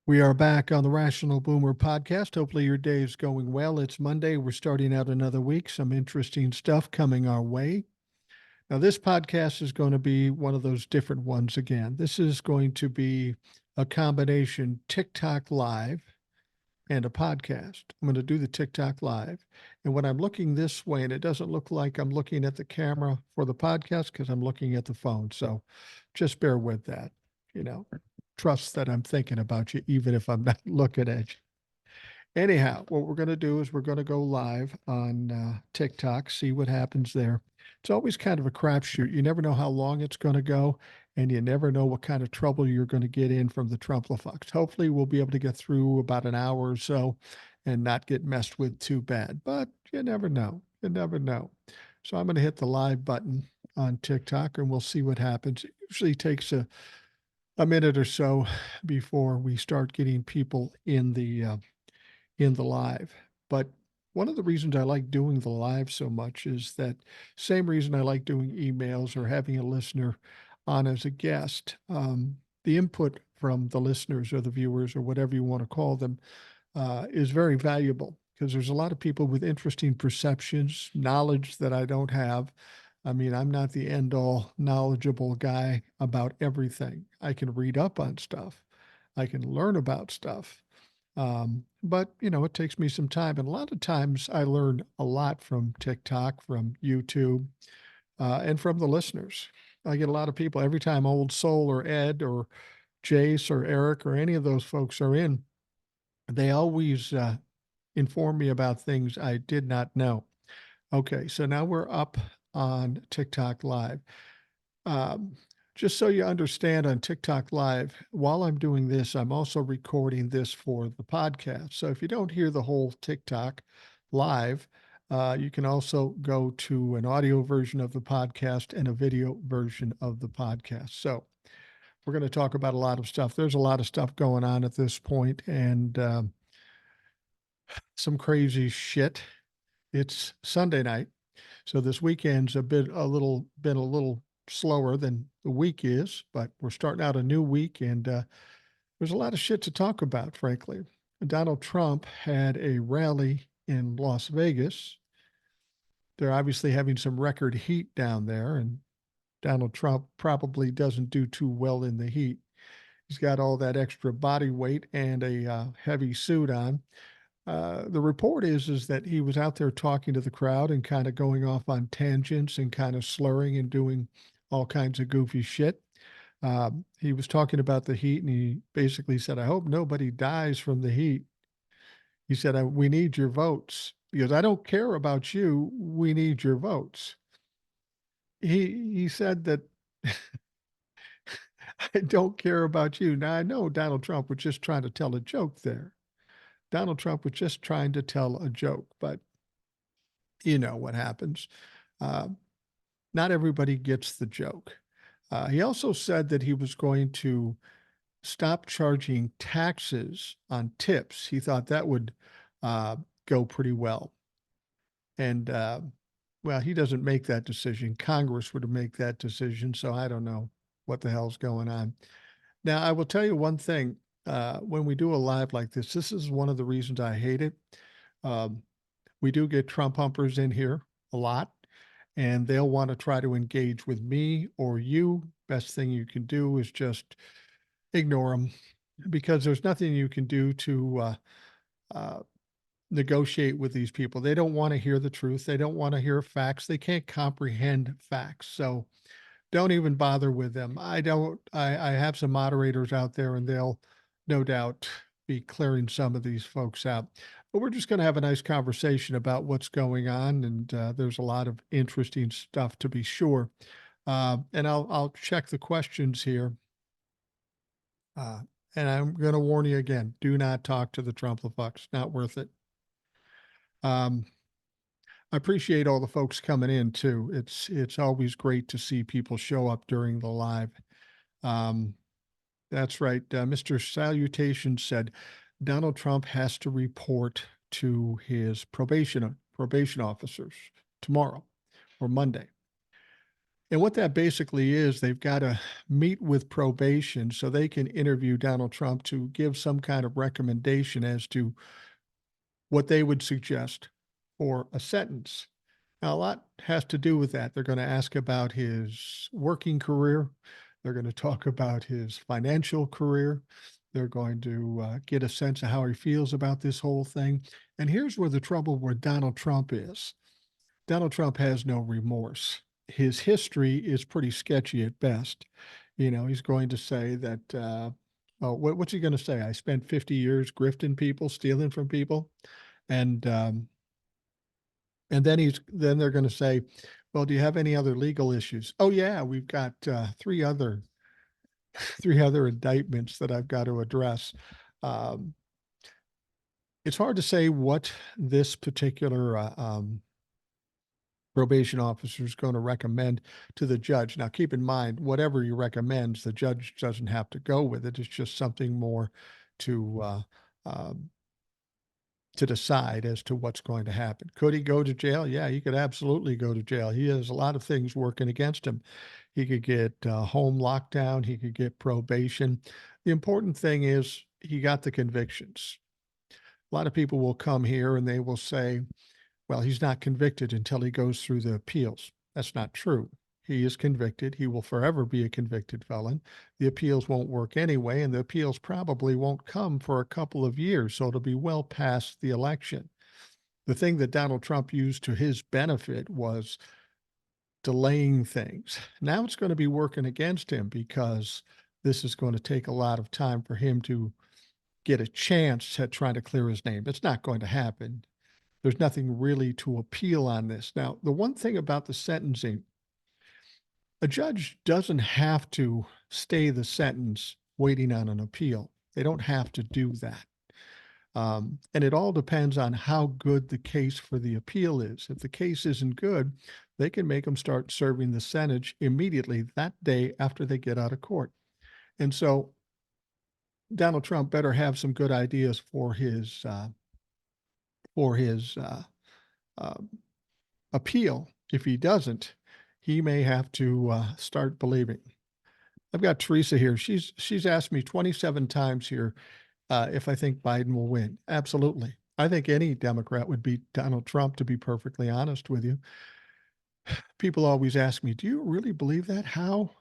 We are back on the Rational Boomer podcast. Hopefully, your day is going well. It's Monday. We're starting out another week. Some interesting stuff coming our way. Now, this podcast is going to be one of those different ones again. This is going to be a combination TikTok live and a podcast. I'm going to do the TikTok live. And when I'm looking this way, and it doesn't look like I'm looking at the camera for the podcast because I'm looking at the phone. So just bear with that. You know, trust that I'm thinking about you, even if I'm not looking at you. Anyhow, what we're going to do is we're going to go live on TikTok, see what happens there. It's always kind of a crapshoot. You never know how long it's going to go, and you never know what kind of trouble you're going to get in from the Trumplefucks. Hopefully, we'll be able to get through about an hour or so and not get messed with too bad. But you never know. You never know. So I'm going to hit the live button on TikTok, and we'll see what happens. It usually takes a minute or so before we start getting people in the live. But one of the reasons I like doing the live so much is that same reason I like doing emails or having a listener on as a guest. The input from the listeners or the viewers or whatever you want to call them is very valuable because there's a lot of people with interesting perceptions, knowledge that I don't have. I mean, I'm not the end all knowledgeable guy about everything. I can read up on stuff, I can learn about stuff. But it takes me some time. And a lot of times I learn a lot from TikTok, from YouTube, and from the listeners. I get a lot of people every time Old Soul or Ed or Jace or Eric or any of those folks are in, they always inform me about things I did not know. Okay, so now we're up on TikTok Live. Um, just so you understand on TikTok Live, while I'm doing this, I'm also recording this for the podcast. So if you don't hear the whole TikTok Live, you can also go to an audio version of the podcast and a video version of the podcast. So we're going to talk about a lot of stuff. There's a lot of stuff going on at this point and some crazy shit. It's Sunday night. So this weekend's been a little slower than the week is, but we're starting out a new week and there's a lot of shit to talk about, frankly. Donald Trump had a rally in Las Vegas. They're obviously having some record heat down there, and Donald Trump probably doesn't do too well in the heat. He's got all that extra body weight and a heavy suit on. The report is that he was out there talking to the crowd and kind of going off on tangents and kind of slurring and doing all kinds of goofy shit. He was talking about the heat and he basically said, "I hope nobody dies from the heat." He said, "We need your votes." Because "I don't care about you. We need your votes." He said that I don't care about you. Now I know Donald Trump was just trying to tell a joke there. Donald Trump was just trying to tell a joke, but you know what happens. Uh, Not everybody gets the joke. He also said that he was going to stop charging taxes on tips. He thought that would uh, go pretty well. And well, he doesn't make that decision. Congress would make that decision. So I don't know what the hell's going on. Now, I will tell you one thing. When we do a live like this is one of the reasons I hate it. Um, we do get Trump humpers in here a lot, and they'll want to try to engage with me or you. Best thing you can do is just ignore them because there's nothing you can do to uh, negotiate with these people. They don't want to hear the truth. They don't want to hear facts. They can't comprehend facts. So don't even bother with them. I have some moderators out there and they'll no doubt be clearing some of these folks out. But we're just going to have a nice conversation about what's going on. And there's a lot of interesting stuff to be sure. And I'll check the questions here. Uh, and I'm going to warn you again, do not talk to the Trumplefucks. Not worth it. Um, I appreciate all the folks coming in too. It's always great to see people show up during the live. Um, that's right. Mr. Salutation said Donald Trump has to report to his probation officers tomorrow or Monday. And what that basically is, they've got to meet with probation so they can interview Donald Trump to give some kind of recommendation as to what they would suggest for a sentence. Now, a lot has to do with that. They're going to ask about his working career. They're going to talk about his financial career. They're going to get a sense of how he feels about this whole thing. And here's where the trouble with Donald Trump is. Donald Trump has no remorse. His history is pretty sketchy at best. You know, he's going to say that, what's he going to say? I spent 50 years grifting people, stealing from people. And then they're going to say, well, do you have any other legal issues? Oh yeah, we've got three other indictments that I've got to address. Um, it's hard to say what this particular probation officer is going to recommend to the judge. Now, keep in mind, whatever he recommends, the judge doesn't have to go with it. It's just something more to um, to decide as to what's going to happen. Could he go to jail? Yeah, he could absolutely go to jail. He has a lot of things working against him. He could get home lockdown. He could get probation. The important thing is he got the convictions. A lot of people will come here and they will say, well, he's not convicted until he goes through the appeals. That's not true. He is convicted. He will forever be a convicted felon. The appeals won't work anyway, and the appeals probably won't come for a couple of years, so it'll be well past the election. The thing that Donald Trump used to his benefit was delaying things. Now it's going to be working against him because this is going to take a lot of time for him to get a chance at trying to clear his name. It's not going to happen. There's nothing really to appeal on this. Now, the one thing about the sentencing, a judge doesn't have to stay the sentence waiting on an appeal. They don't have to do that. And it all depends on how good the case for the appeal is. If the case isn't good, they can make them start serving the sentence immediately that day after they get out of court. And so Donald Trump better have some good ideas for his um, appeal. If he doesn't, he may have to start believing. I've got Teresa here. She's asked me 27 times here if I think Biden will win. Absolutely. I think any Democrat would beat Donald Trump, to be perfectly honest with you. People always ask me, do you really believe that? How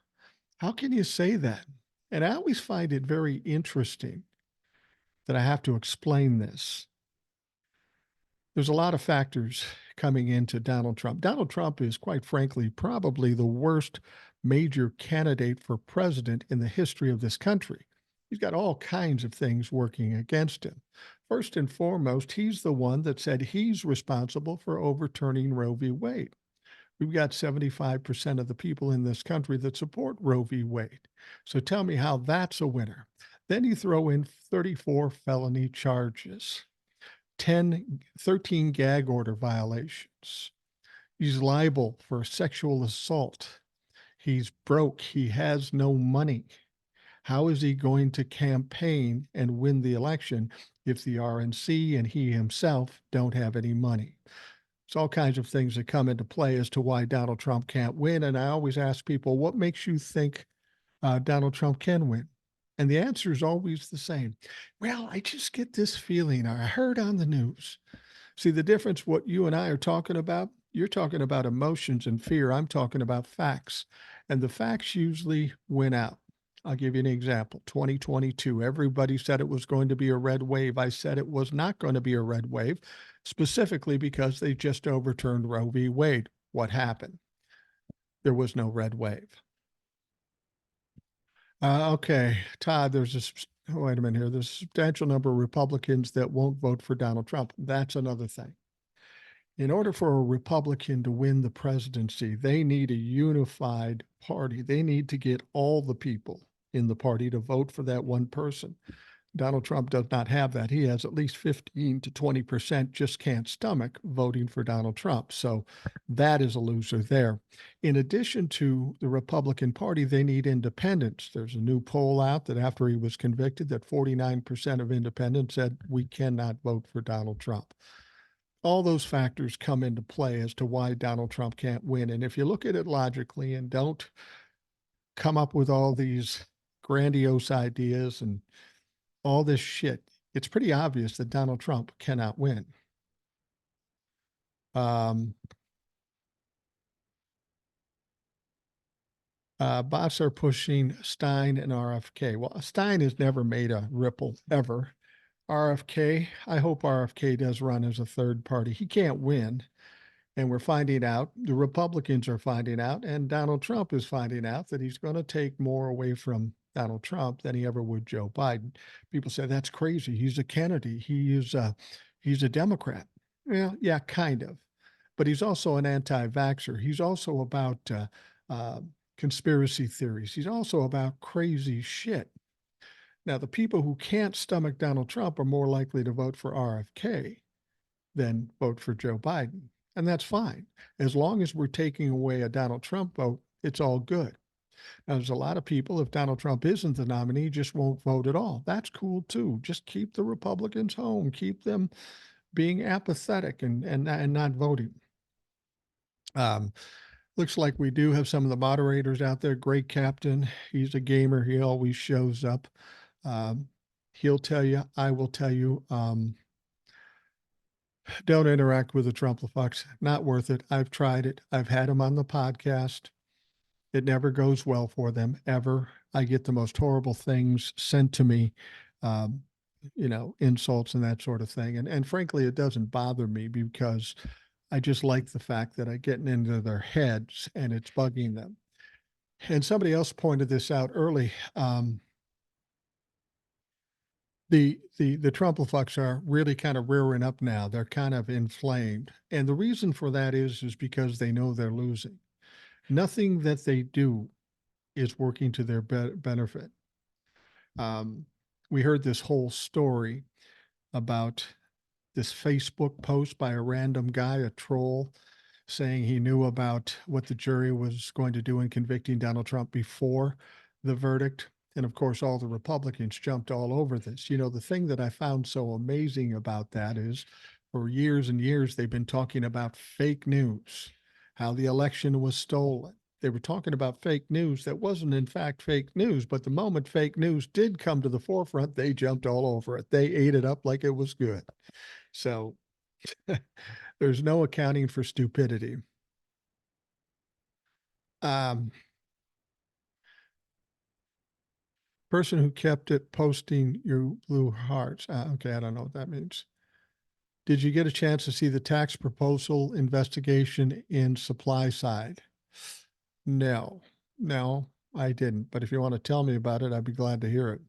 can you say that? And I always find it very interesting that I have to explain this. There's a lot of factors coming into Donald Trump. Donald Trump is, quite frankly, probably the worst major candidate for president in the history of this country. He's got all kinds of things working against him. First and foremost, he's the one that said he's responsible for overturning Roe v. Wade. We've got 75% of the people in this country that support Roe v. Wade. So tell me how that's a winner. Then you throw in 34 felony charges. 13 gag order violations. He's liable for sexual assault. He's broke. He has no money. How is he going to campaign and win the election if the RNC and he himself don't have any money? It's all kinds of things that come into play as to why Donald Trump can't win. And I always ask people, what makes you think Donald Trump can win? And the answer is always the same. Well, I just get this feeling, or I heard on the news. See the difference, what you and I are talking about? You're talking about emotions and fear. I'm talking about facts. And the facts usually win out. I'll give you an example. 2022, everybody said it was going to be a red wave. I said it was not going to be a red wave, specifically because they just overturned Roe v. Wade. What happened? There was no red wave. Okay, Todd, wait a minute here. There's a substantial number of Republicans that won't vote for Donald Trump. That's another thing. In order for a Republican to win the presidency, they need a unified party. They need to get all the people in the party to vote for that one person. Donald Trump does not have that. He has at least 15 to 20% just can't stomach voting for Donald Trump. So that is a loser there. In addition to the Republican Party, they need independents. There's a new poll out that after he was convicted, that 49% of independents said we cannot vote for Donald Trump. all those factors come into play as to why Donald Trump can't win. And if you look at it logically and don't come up with all these grandiose ideas and all this shit, it's pretty obvious that Donald Trump cannot win. Um, Bots are pushing Stein and RFK. Well, Stein has never made a ripple ever. RFK, I hope RFK does run as a third party. He can't win. And we're finding out, the Republicans are finding out, and Donald Trump is finding out that he's going to take more away from Donald Trump than he ever would Joe Biden. People say that's crazy. He's a Kennedy. He's a Democrat. Well, yeah, kind of. But he's also an anti-vaxxer. He's also about uh, conspiracy theories. He's also about crazy shit. Now, the people who can't stomach Donald Trump are more likely to vote for RFK than vote for Joe Biden. And that's fine. As long as we're taking away a Donald Trump vote, it's all good. Now, there's a lot of people, if Donald Trump isn't the nominee, just won't vote at all. That's cool too. Just keep the Republicans home, keep them being apathetic and not voting. Um, Looks like we do have some of the moderators out there. Great Captain, he's a gamer. He always shows up. Um, he'll tell you, I will tell you, don't interact with the Trumplefucks. Not worth it. I've tried it. I've had them on the podcast. It never goes well for them, ever. I get the most horrible things sent to me, um, insults and that sort of thing. And frankly, it doesn't bother me because I just like the fact that I'm getting into their heads and it's bugging them. And somebody else pointed this out early. The Trumplefucks are really kind of rearing up now. They're kind of inflamed. And the reason for that is because they know they're losing. Nothing that they do is working to their benefit. We heard this whole story about this Facebook post by a random guy, a troll, saying he knew about what the jury was going to do in convicting Donald Trump before the verdict. And of course, all the Republicans jumped all over this. You know, the thing that I found so amazing about that is for years and years, they've been talking about fake news, how the election was stolen. They were talking about fake news that wasn't, in fact, fake news. But the moment fake news did come to the forefront, they jumped all over it. They ate it up like it was good. So there's no accounting for stupidity. Um, Person who kept it posting your blue hearts. Okay, I don't know what that means. Did you get a chance to see the tax proposal investigation in supply side? No, no, I didn't. But if you want to tell me about it, I'd be glad to hear it.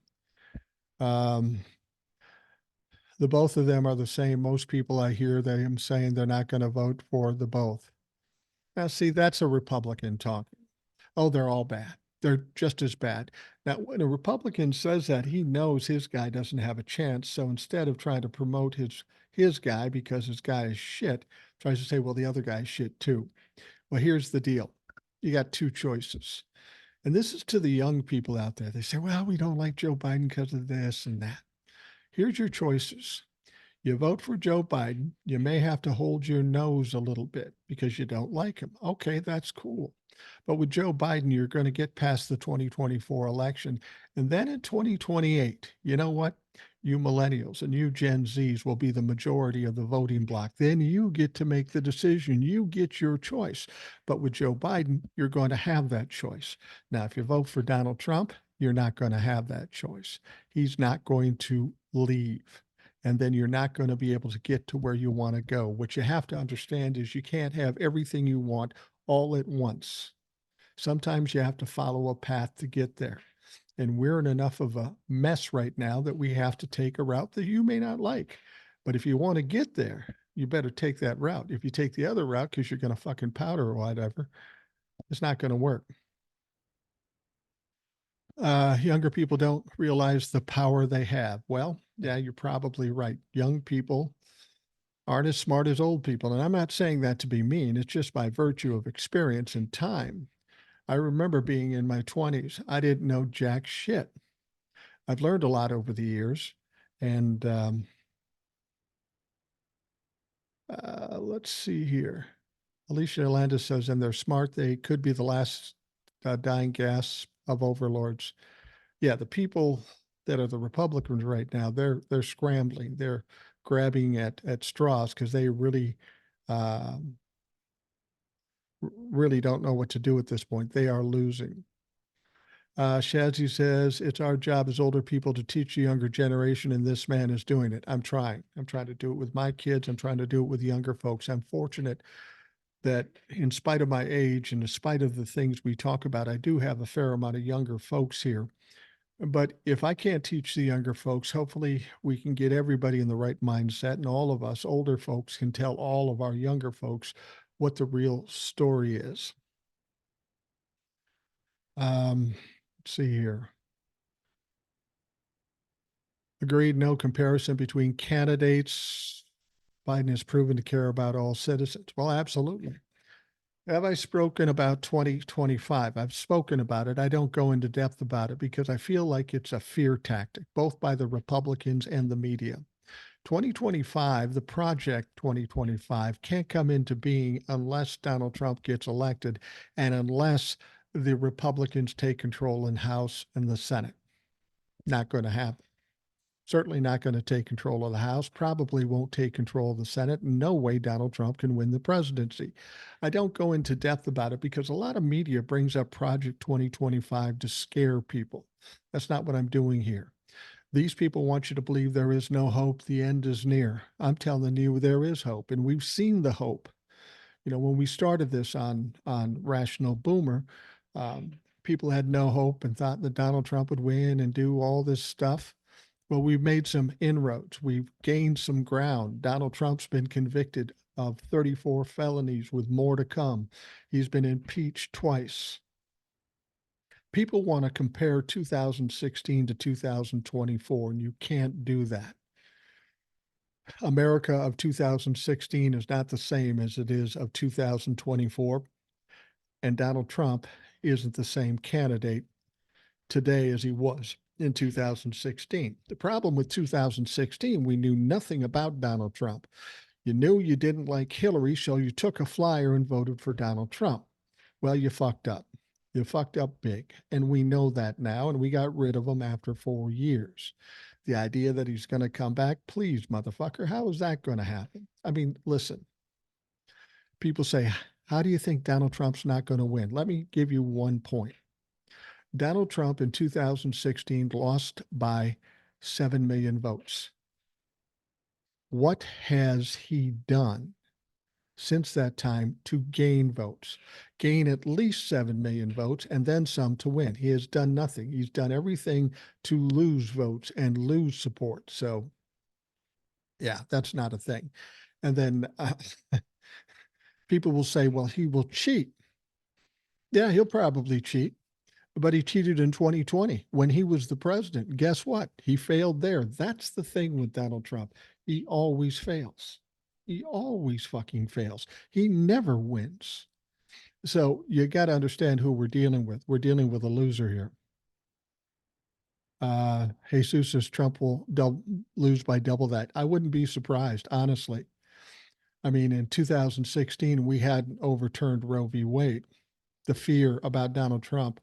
The both of them are the same. Most people I hear them saying they're not going to vote for the both. Now, see, that's a Republican talking. Oh, they're all bad. They're just as bad. Now, when a Republican says that, he knows his guy doesn't have a chance. So instead of trying to promote his guy because his guy is shit, tries to say, well, the other guy's shit too. Well, here's the deal. You got two choices. And this is to the young people out there. They say, well, we don't like Joe Biden because of this and that. Here's your choices. You vote for Joe Biden, you may have to hold your nose a little bit because you don't like him. Okay, that's cool. But with Joe Biden, you're going to get past the 2024 election. And then in 2028, you know what? You millennials and you Gen Zs will be the majority of the voting bloc. Then you get to make the decision. You get your choice. But with Joe Biden, you're going to have that choice. Now, if you vote for Donald Trump, you're not going to have that choice. He's not going to leave. And then you're not going to be able to get to where you want to go. What you have to understand is you can't have everything you want all at once. Sometimes you have to follow a path to get there. And we're in enough of a mess right now that we have to take a route that you may not like. But if you want to get there, you better take that route. If you take the other route because you're going to fucking powder or whatever, it's not going to work. Younger people don't realize the power they have. Well, yeah, you're probably right. Young people aren't as smart as old people. And I'm not saying that to be mean. It's just by virtue of experience and time. I remember being in my 20s. I didn't know jack shit. I've learned a lot over the years. And Let's see here. Alicia Landis says, and they're smart. They could be the last dying gasp of overlords. Yeah, the people that are the Republicans right now, they're scrambling. They're grabbing at straws because they um, really don't know what to do at this point. They are losing. Shazzy says, it's our job as older people to teach the younger generation, and this man is doing it. I'm trying. I'm trying to do it with my kids. I'm trying to do it with younger folks. I'm fortunate that in spite of my age and in spite of the things we talk about, I do have a fair amount of younger folks here. But if I can't teach the younger folks, hopefully we can get everybody in the right mindset, and all of us older folks can tell all of our younger folks what the real story is. Let's see here. Agreed, no comparison between candidates. Biden has proven to care about all citizens. Well, absolutely. Have I spoken about 2025? I've spoken about it. I don't go into depth about it because I feel like it's a fear tactic, both by the Republicans and the media. 2025, the project 2025, can't come into being unless Donald Trump gets elected and unless the Republicans take control in House and the Senate. Not going to happen. Certainly not going to take control of the House, probably won't take control of the Senate. No way Donald Trump can win the presidency. I don't go into depth about it because a lot of media brings up Project 2025 to scare people. That's not what I'm doing here. These people want you to believe there is no hope, the end is near. I'm telling you there is hope, and we've seen the hope. You know, when we started this on Rational Boomer, um, people had no hope and thought that Donald Trump would win and do all this stuff. Well, we've made some inroads. We've gained some ground. Donald Trump's been convicted of 34 felonies with more to come. He's been impeached twice. People want to compare 2016 to 2024, and you can't do that. America of 2016 is not the same as it is of 2024, and Donald Trump isn't the same candidate today as he was in 2016. The problem with 2016, we knew nothing about Donald Trump. You knew you didn't like Hillary, so you took a flyer and voted for Donald Trump. Well, you fucked up. You fucked up big. And we know that now, and we got rid of him after 4 years. The idea that he's going to come back, please, motherfucker, how is that going to happen? I mean, listen, people say, how do you think Donald Trump's not going to win? Let me give you one point. Donald Trump in 2016 lost by 7 million votes. What has he done since that time to gain votes? Gain at least 7 million votes and then some to win. He has done nothing. He's done everything to lose votes and lose support. So, yeah, that's not a thing. And then people will say, well, he will cheat. Yeah, he'll probably cheat. But he cheated in 2020 when he was the president. Guess what? He failed there. That's the thing with Donald Trump. He always fails. He always fucking fails. He never wins. So you got to understand who we're dealing with. We're dealing with a loser here. Jesus says Trump will lose by double that. I wouldn't be surprised, honestly. I mean, in 2016, we hadn't overturned Roe v. Wade. The fear about Donald Trump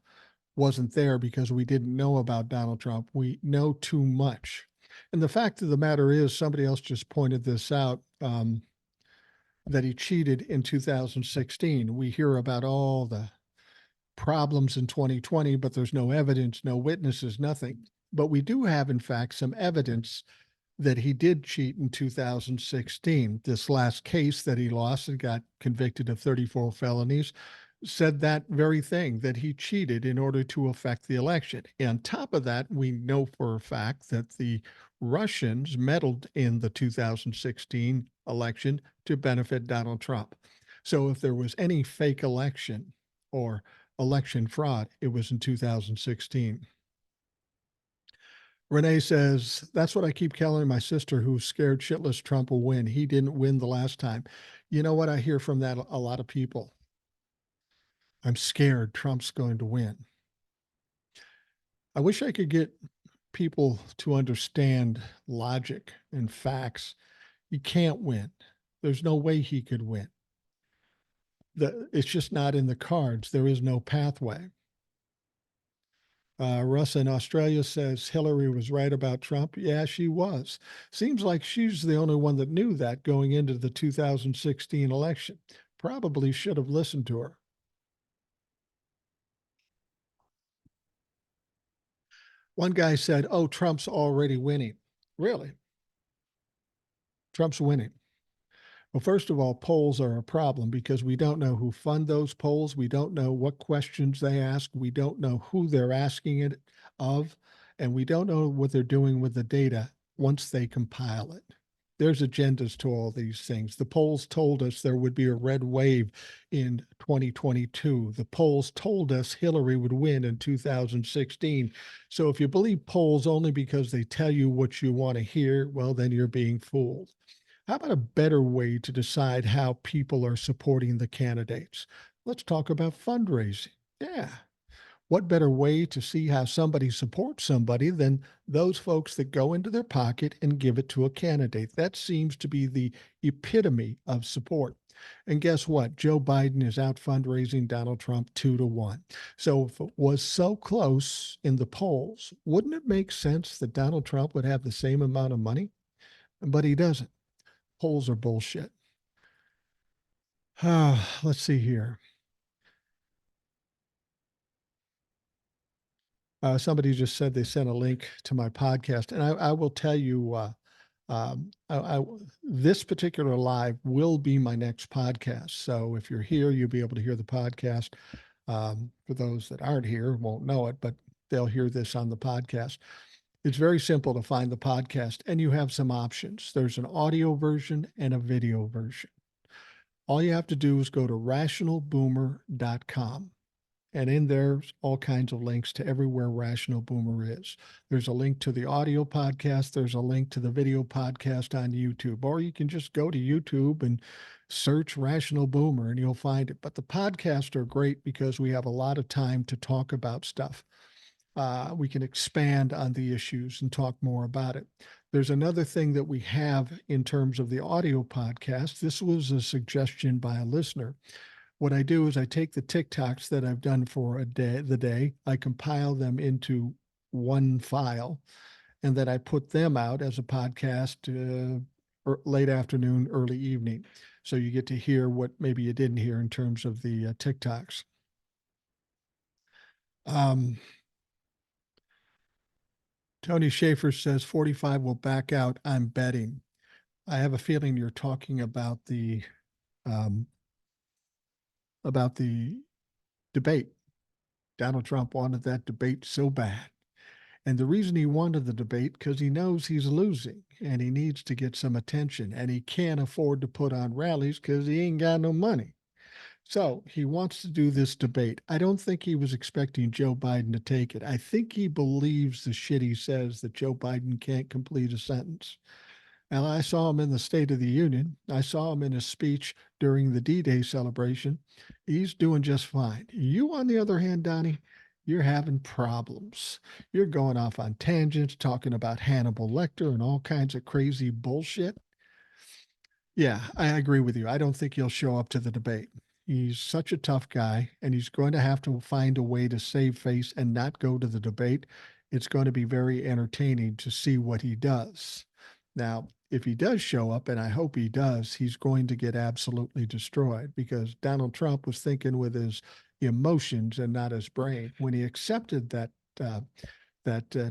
wasn't there because we didn't know about Donald Trump. We know too much. And the fact of the matter is, somebody else just pointed this out, that he cheated in 2016. We hear about all the problems in 2020, but there's no evidence, no witnesses, nothing. But we do have, in fact, some evidence that he did cheat in 2016. This last case that he lost and got convicted of 34 felonies said that very thing, that he cheated in order to affect the election. And on top of that, we know for a fact that the Russians meddled in the 2016 election to benefit Donald Trump. So if there was any fake election or election fraud, it was in 2016. Renee says, that's what I keep telling my sister who's scared shitless Trump will win. He didn't win the last time. You know what? I hear from that a lot of people. I'm scared Trump's going to win. I wish I could get people to understand logic and facts. You can't win. There's no way he could win. It's just not in the cards. There is no pathway. Russ in Australia says Hillary was right about Trump. Yeah, she was. Seems like she's the only one that knew that going into the 2016 election. Probably should have listened to her. One guy said, "Oh, Trump's already winning." Really? Trump's winning. Well, first of all, polls are a problem because we don't know who fund those polls. We don't know what questions they ask. We don't know who they're asking it of, and we don't know what they're doing with the data once they compile it. There's agendas to all these things. The polls told us there would be a red wave in 2022. The polls told us Hillary would win in 2016. So if you believe polls only because they tell you what you want to hear, well, then you're being fooled. How about a better way to decide how people are supporting the candidates? Let's talk about fundraising. Yeah. What better way to see how somebody supports somebody than those folks that go into their pocket and give it to a candidate? That seems to be the epitome of support. And guess what? Joe Biden is out fundraising Donald Trump 2-1. So if it was so close in the polls, wouldn't it make sense that Donald Trump would have the same amount of money? But he doesn't. Polls are bullshit. Let's see here. Somebody just said they sent a link to my podcast, and I will tell you, this particular live will be my next podcast. So if you're here, you'll be able to hear the podcast. For those that aren't here, won't know it, but they'll hear this on the podcast. It's very simple to find the podcast, and you have some options. There's an audio version and a video version. All you have to do is go to rationalboomer.com. And in there's all kinds of links to everywhere Rational Boomer is. There's a link to the audio podcast. There's a link to the video podcast on YouTube. Or you can just go to YouTube and search Rational Boomer and you'll find it. But the podcasts are great because we have a lot of time to talk about stuff. We can expand on the issues and talk more about it. There's another thing that we have in terms of the audio podcast. This was a suggestion by a listener. What I do is I take the TikToks that I've done for the day, I compile them into one file, and then I put them out as a podcast late afternoon, early evening. So you get to hear what maybe you didn't hear in terms of the TikToks. Tony Schaefer says 45 will back out. I'm betting. I have a feeling you're talking about the debate. Donald Trump wanted that debate so bad. And the reason he wanted the debate, because he knows he's losing and he needs to get some attention and he can't afford to put on rallies because he ain't got no money. So he wants to do this debate. I don't think he was expecting Joe Biden to take it. I think he believes the shit he says that Joe Biden can't complete a sentence. And I saw him in the State of the Union. I saw him in his speech during the D-Day celebration. He's doing just fine. You, on the other hand, Donnie, you're having problems. You're going off on tangents, talking about Hannibal Lecter and all kinds of crazy bullshit. Yeah, I agree with you. I don't think he'll show up to the debate. He's such a tough guy, and he's going to have to find a way to save face and not go to the debate. It's going to be very entertaining to see what he does. Now, if he does show up, and I hope he does, he's going to get absolutely destroyed because Donald Trump was thinking with his emotions and not his brain. When he accepted that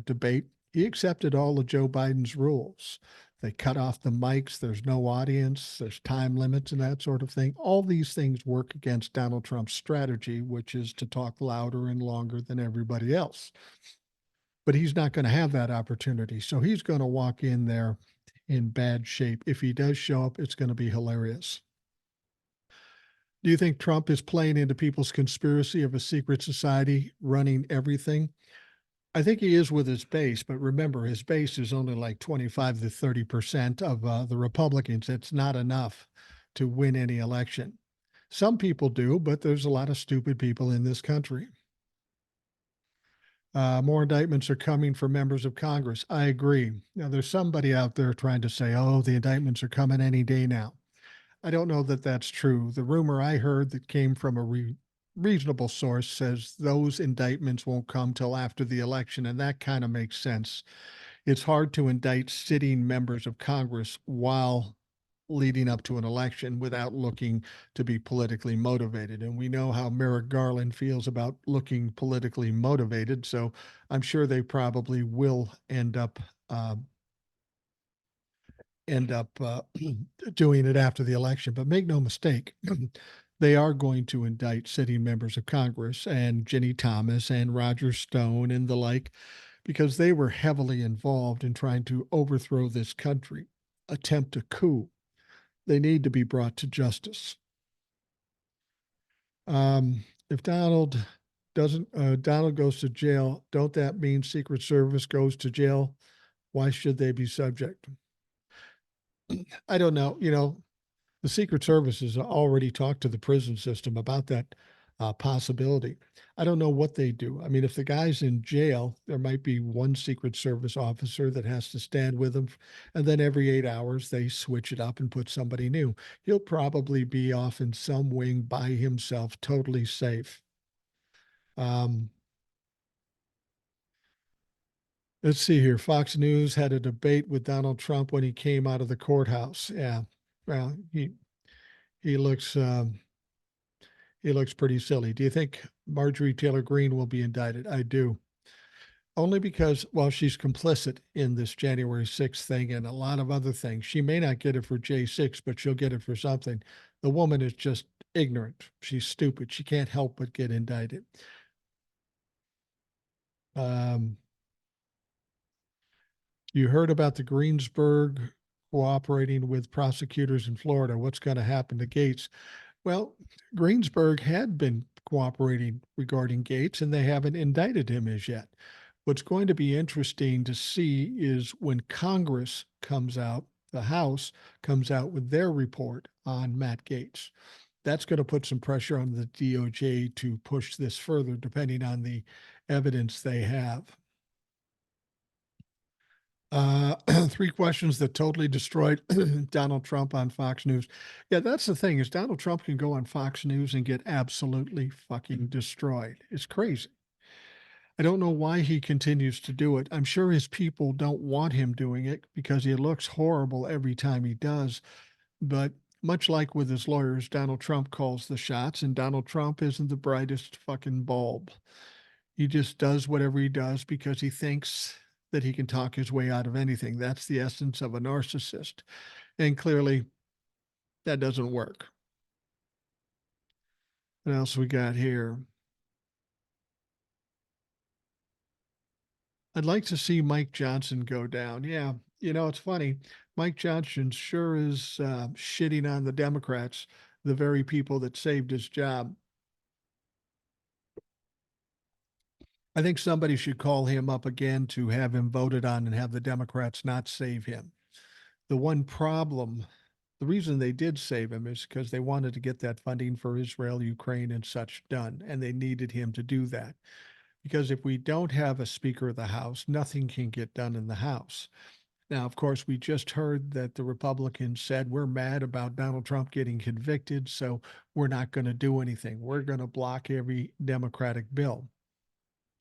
debate, he accepted all of Joe Biden's rules. They cut off the mics. There's no audience. There's time limits and that sort of thing. All these things work against Donald Trump's strategy, which is to talk louder and longer than everybody else. But he's not going to have that opportunity. So he's going to walk in there in bad shape. If he does show up, it's going to be hilarious. Do you think Trump is playing into people's conspiracy of a secret society running everything? I think he is with his base, but remember, his base is only like 25 to 30% of the Republicans. It's not enough to win any election. Some people do, but there's a lot of stupid people in this country. More indictments are coming for members of Congress. I agree. Now, there's somebody out there trying to say, oh, the indictments are coming any day now. I don't know that that's true. The rumor I heard that came from a reasonable source says those indictments won't come till after the election, and that kind of makes sense. It's hard to indict sitting members of Congress while leading up to an election without looking to be politically motivated. And we know how Merrick Garland feels about looking politically motivated. So I'm sure they probably will uh, end up doing it after the election. But make no mistake, they are going to indict sitting members of Congress and Ginny Thomas and Roger Stone and the like, because they were heavily involved in trying to overthrow this country, attempt a coup. They need to be brought to justice. If Donald goes to jail, don't that mean Secret Service goes to jail? Why should they be subject? I don't know. The Secret Service has already talked to the prison system about that possibility. I don't know what they do. I mean, if the guy's in jail, there might be one Secret Service officer that has to stand with him, and then every 8 hours they switch it up and put somebody new. He'll probably be off in some wing by himself, totally safe. Um, let's see here. Fox News had a debate with Donald Trump when he came out of the courthouse. Yeah, well, he looks. He looks pretty silly. Do you think Marjorie Taylor Greene will be indicted? I do. Only because, well, she's complicit in this January 6th thing and a lot of other things. She may not get it for J6, but she'll get it for something. The woman is just ignorant. She's stupid. She can't help but get indicted. Um, you heard about the Greensburg cooperating with prosecutors in Florida. What's going to happen to Gates? Well, Greensburg had been cooperating regarding Gates, and they haven't indicted him as yet. What's going to be interesting to see is when Congress comes out, the House comes out with their report on Matt Gates. That's going to put some pressure on the DOJ to push this further, depending on the evidence they have. Three questions that totally destroyed Donald Trump on Fox News. Yeah, that's the thing is Donald Trump can go on Fox News and get absolutely fucking destroyed. It's crazy. I don't know why he continues to do it. I'm sure his people don't want him doing it because he looks horrible every time he does. But much like with his lawyers, Donald Trump calls the shots, and Donald Trump isn't the brightest fucking bulb. He just does whatever he does because he thinks that he can talk his way out of anything. That's the essence of a narcissist. And clearly, that doesn't work. What else we got here? I'd like to see Mike Johnson go down. Yeah, it's funny. Mike Johnson sure is shitting on the Democrats, the very people that saved his job. I think somebody should call him up again to have him voted on and have the Democrats not save him. The one problem, the reason they did save him is because they wanted to get that funding for Israel, Ukraine, and such done, and they needed him to do that. Because if we don't have a Speaker of the House, nothing can get done in the House. Now, of course, we just heard that the Republicans said we're mad about Donald Trump getting convicted, so we're not going to do anything. We're going to block every Democratic bill.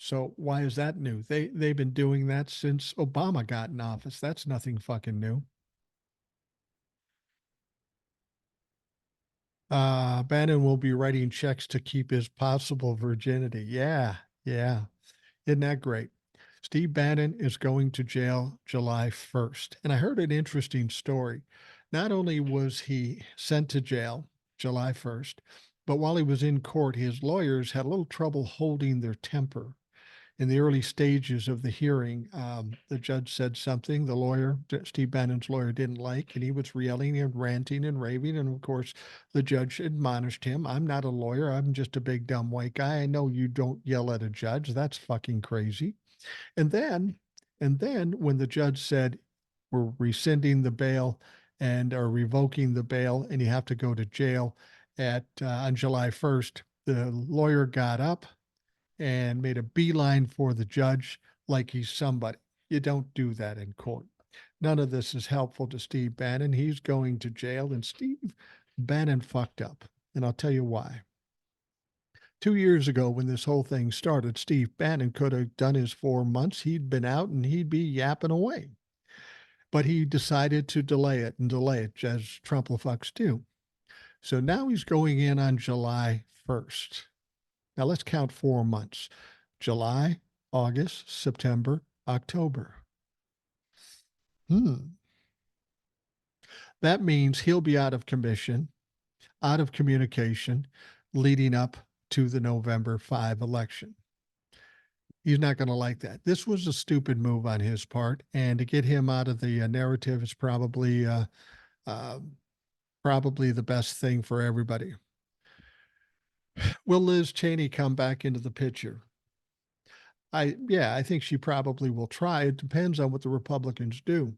So why is that new? They've been doing that since Obama got in office. That's nothing fucking new. Bannon will be writing checks to keep his possible virginity. Yeah, yeah. Isn't that great? Steve Bannon is going to jail July 1st. And I heard an interesting story. Not only was he sent to jail July 1st, but while he was in court, his lawyers had a little trouble holding their temper. In the early stages of the hearing, the judge said something the lawyer, Steve Bannon's lawyer, didn't like, and he was yelling and ranting and raving. And of course, the judge admonished him, I'm not a lawyer. I'm just a big dumb white guy. I know you don't yell at a judge. That's fucking crazy. And then, and then when the judge said, we're rescinding the bail and are revoking the bail, and you have to go to jail on July 1st, the lawyer got up and made a beeline for the judge like he's somebody. You don't do that in court. None of this is helpful to Steve Bannon. He's going to jail, and Steve Bannon fucked up, and I'll tell you why. 2 years ago, when this whole thing started, Steve Bannon could have done his 4 months. He'd been out and he'd be yapping away. But he decided to delay it, as Trumplefucks do. So now he's going in on July 1st. Now let's count 4 months: July, August, September, October. That means he'll be out of commission, out of communication, leading up to the November 5 election. He's not going to like that. This was a stupid move on his part, and to get him out of the narrative is probably the best thing for everybody. Will Liz Cheney come back into the picture? I think she probably will try. It depends on what the Republicans do.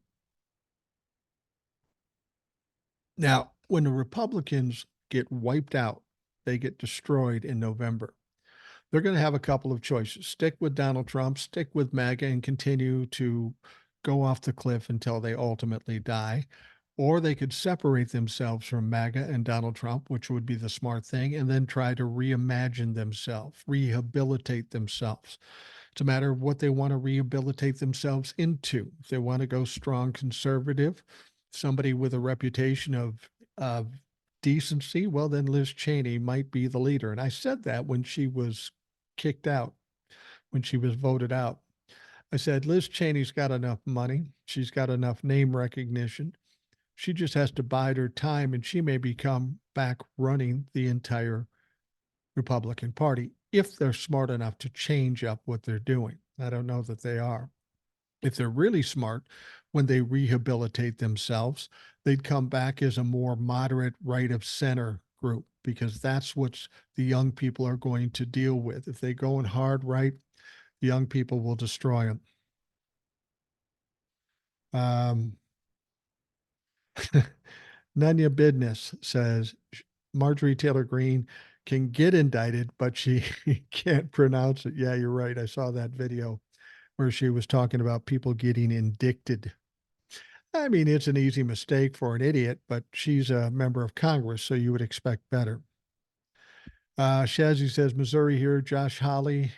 Now, when the Republicans get wiped out, they get destroyed in November. They're going to have a couple of choices: stick with Donald Trump, stick with MAGA, and continue to go off the cliff until they ultimately die. Or they could separate themselves from MAGA and Donald Trump, which would be the smart thing, and then try to reimagine themselves, rehabilitate themselves. It's a matter of what they want to rehabilitate themselves into. If they want to go strong conservative, somebody with a reputation of decency, well, then Liz Cheney might be the leader. And I said that when she was kicked out, when she was voted out. I said, Liz Cheney's got enough money. She's got enough name recognition. She just has to bide her time, and she may become back running the entire Republican Party if they're smart enough to change up what they're doing. I don't know that they are. If they're really smart, when they rehabilitate themselves, they'd come back as a more moderate right of center group, because that's what the young people are going to deal with. If they go in hard right, the young people will destroy them. Nanya Bidness says Marjorie Taylor Greene can get indicted, but she can't pronounce it. Yeah, you're right. I saw that video where she was talking about people getting indicted. I mean, it's an easy mistake for an idiot, but she's a member of Congress, so you would expect better. Shazzy says Missouri here. Josh Hawley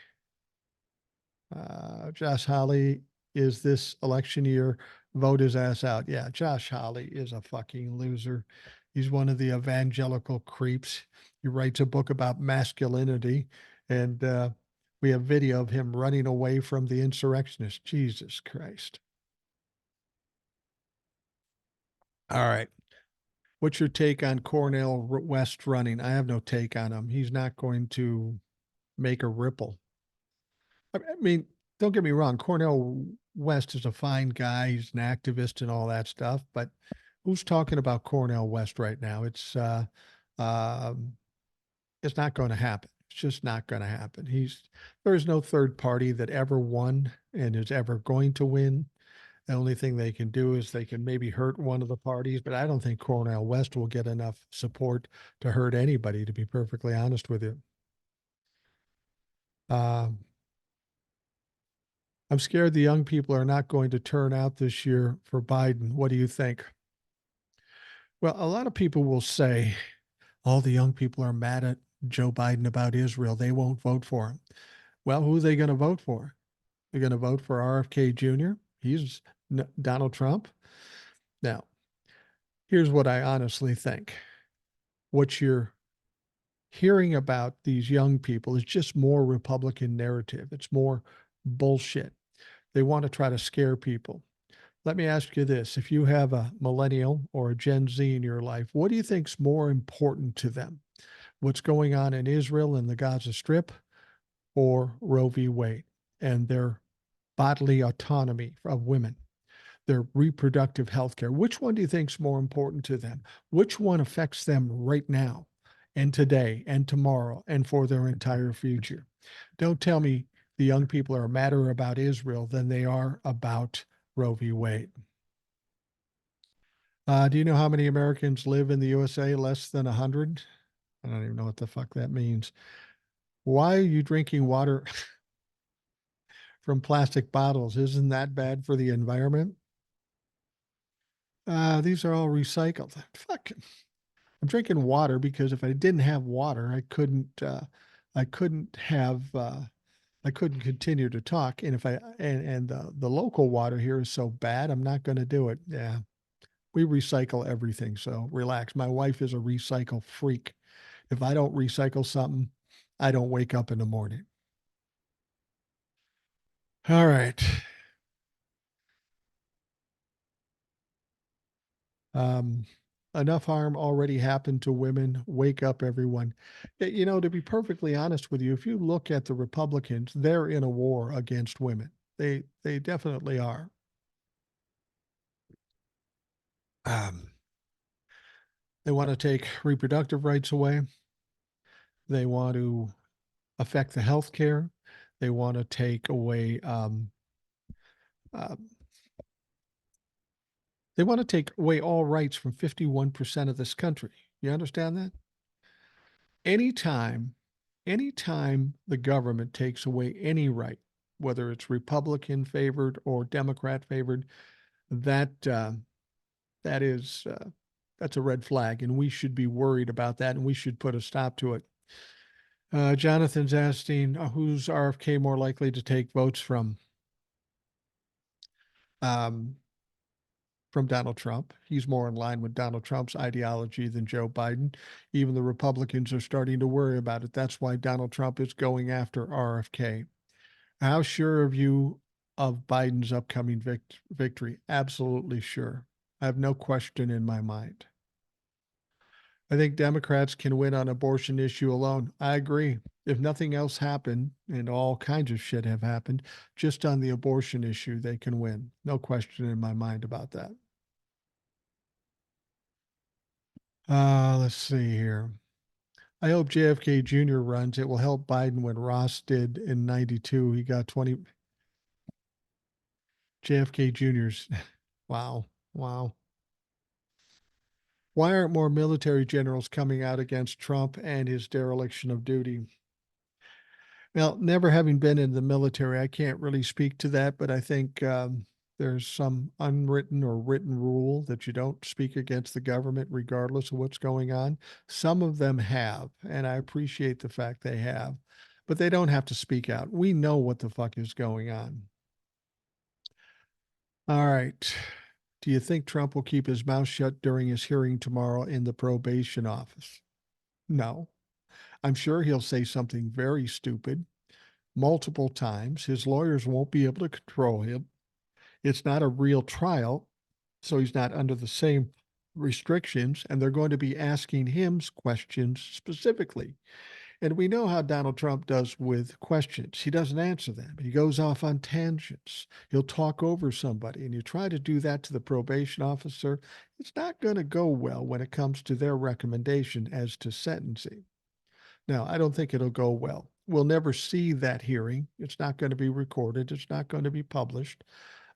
is this election year. Vote his ass out. Yeah, Josh Hawley is a fucking loser. He's one of the evangelical creeps. He writes a book about masculinity, and we have video of him running away from the insurrectionists. Jesus Christ. All right. What's your take on Cornel West running? I have no take on him. He's not going to make a ripple. I mean, don't get me wrong. Cornel West is a fine guy. He's an activist and all that stuff. But who's talking about Cornel West right now? It's not going to happen. It's just not going to happen. There's no third party that ever won and is ever going to win. The only thing they can do is they can maybe hurt one of the parties, but I don't think Cornel West will get enough support to hurt anybody, to be perfectly honest with you. I'm scared the young people are not going to turn out this year for Biden. What do you think? Well, a lot of people will say all the young people are mad at Joe Biden about Israel. They won't vote for him. Well, who are they going to vote for? They're going to vote for RFK Jr. He's Donald Trump. Now, here's what I honestly think. What you're hearing about these young people is just more Republican narrative. It's more bullshit. They want to try to scare people. Let me ask you this. If you have a millennial or a Gen Z in your life, what do you think's more important to them? What's going on in Israel and the Gaza Strip, or Roe v. Wade and their bodily autonomy of women, their reproductive health care? Which one do you think is more important to them? Which one affects them right now and today and tomorrow and for their entire future? Don't tell me the young people are madder about Israel than they are about Roe v. Wade. Do you know how many Americans live in the USA? Less than 100? I don't even know what the fuck that means. Why are you drinking water from plastic bottles? Isn't that bad for the environment? These are all recycled. Fuck. I'm drinking water because if I didn't have water, I couldn't I couldn't continue to talk. And if I and the local water here is so bad, I'm not going to do it. Yeah, we recycle everything, so relax. My wife is a recycle freak. If I don't recycle something, I don't wake up in the morning. All right. Um, Enough harm already happened to women. Wake up, everyone. To be perfectly honest with you, if you look at the Republicans, they're in a war against women. They definitely are. Um, they want to take reproductive rights away. They want to affect the health care. They want to take away. Uh, they want to take away all rights from 51% of this country. You understand that? Anytime, anytime the government takes away any right, whether it's Republican favored or Democrat favored, that that is that's a red flag, and we should be worried about that, and we should put a stop to it. Jonathan's asking, who's RFK more likely to take votes um, from Donald Trump? He's more in line with Donald Trump's ideology than Joe Biden. Even the Republicans are starting to worry about it. That's why Donald Trump is going after RFK. How sure are you of Biden's upcoming victory? Absolutely sure. I have no question in my mind. I think Democrats can win on abortion issue alone. I agree. If nothing else happened, and all kinds of shit have happened, just on the abortion issue, they can win. No question in my mind about that. Let's see here. I hope JFK Jr. runs. It will help Biden when Ross did in 92. He got 20. JFK Jr.'s. Wow. Wow. Why aren't more military generals coming out against Trump and his dereliction of duty? Well, never having been in the military, I can't really speak to that, but I think there's some unwritten or written rule that you don't speak against the government regardless of what's going on. Some of them have, and I appreciate the fact they have, but they don't have to speak out. We know what the fuck is going on. All right. Do you think Trump will keep his mouth shut during his hearing tomorrow in the probation office? No. I'm sure he'll say something very stupid multiple times. His lawyers won't be able to control him. It's not a real trial, so he's not under the same restrictions, and they're going to be asking him questions specifically. And we know how Donald Trump does with questions. He doesn't answer them. He goes off on tangents. He'll talk over somebody. And you try to do that to the probation officer, it's not going to go well when it comes to their recommendation as to sentencing. Now, I don't think it'll go well. We'll never see that hearing. It's not going to be recorded. It's not going to be published,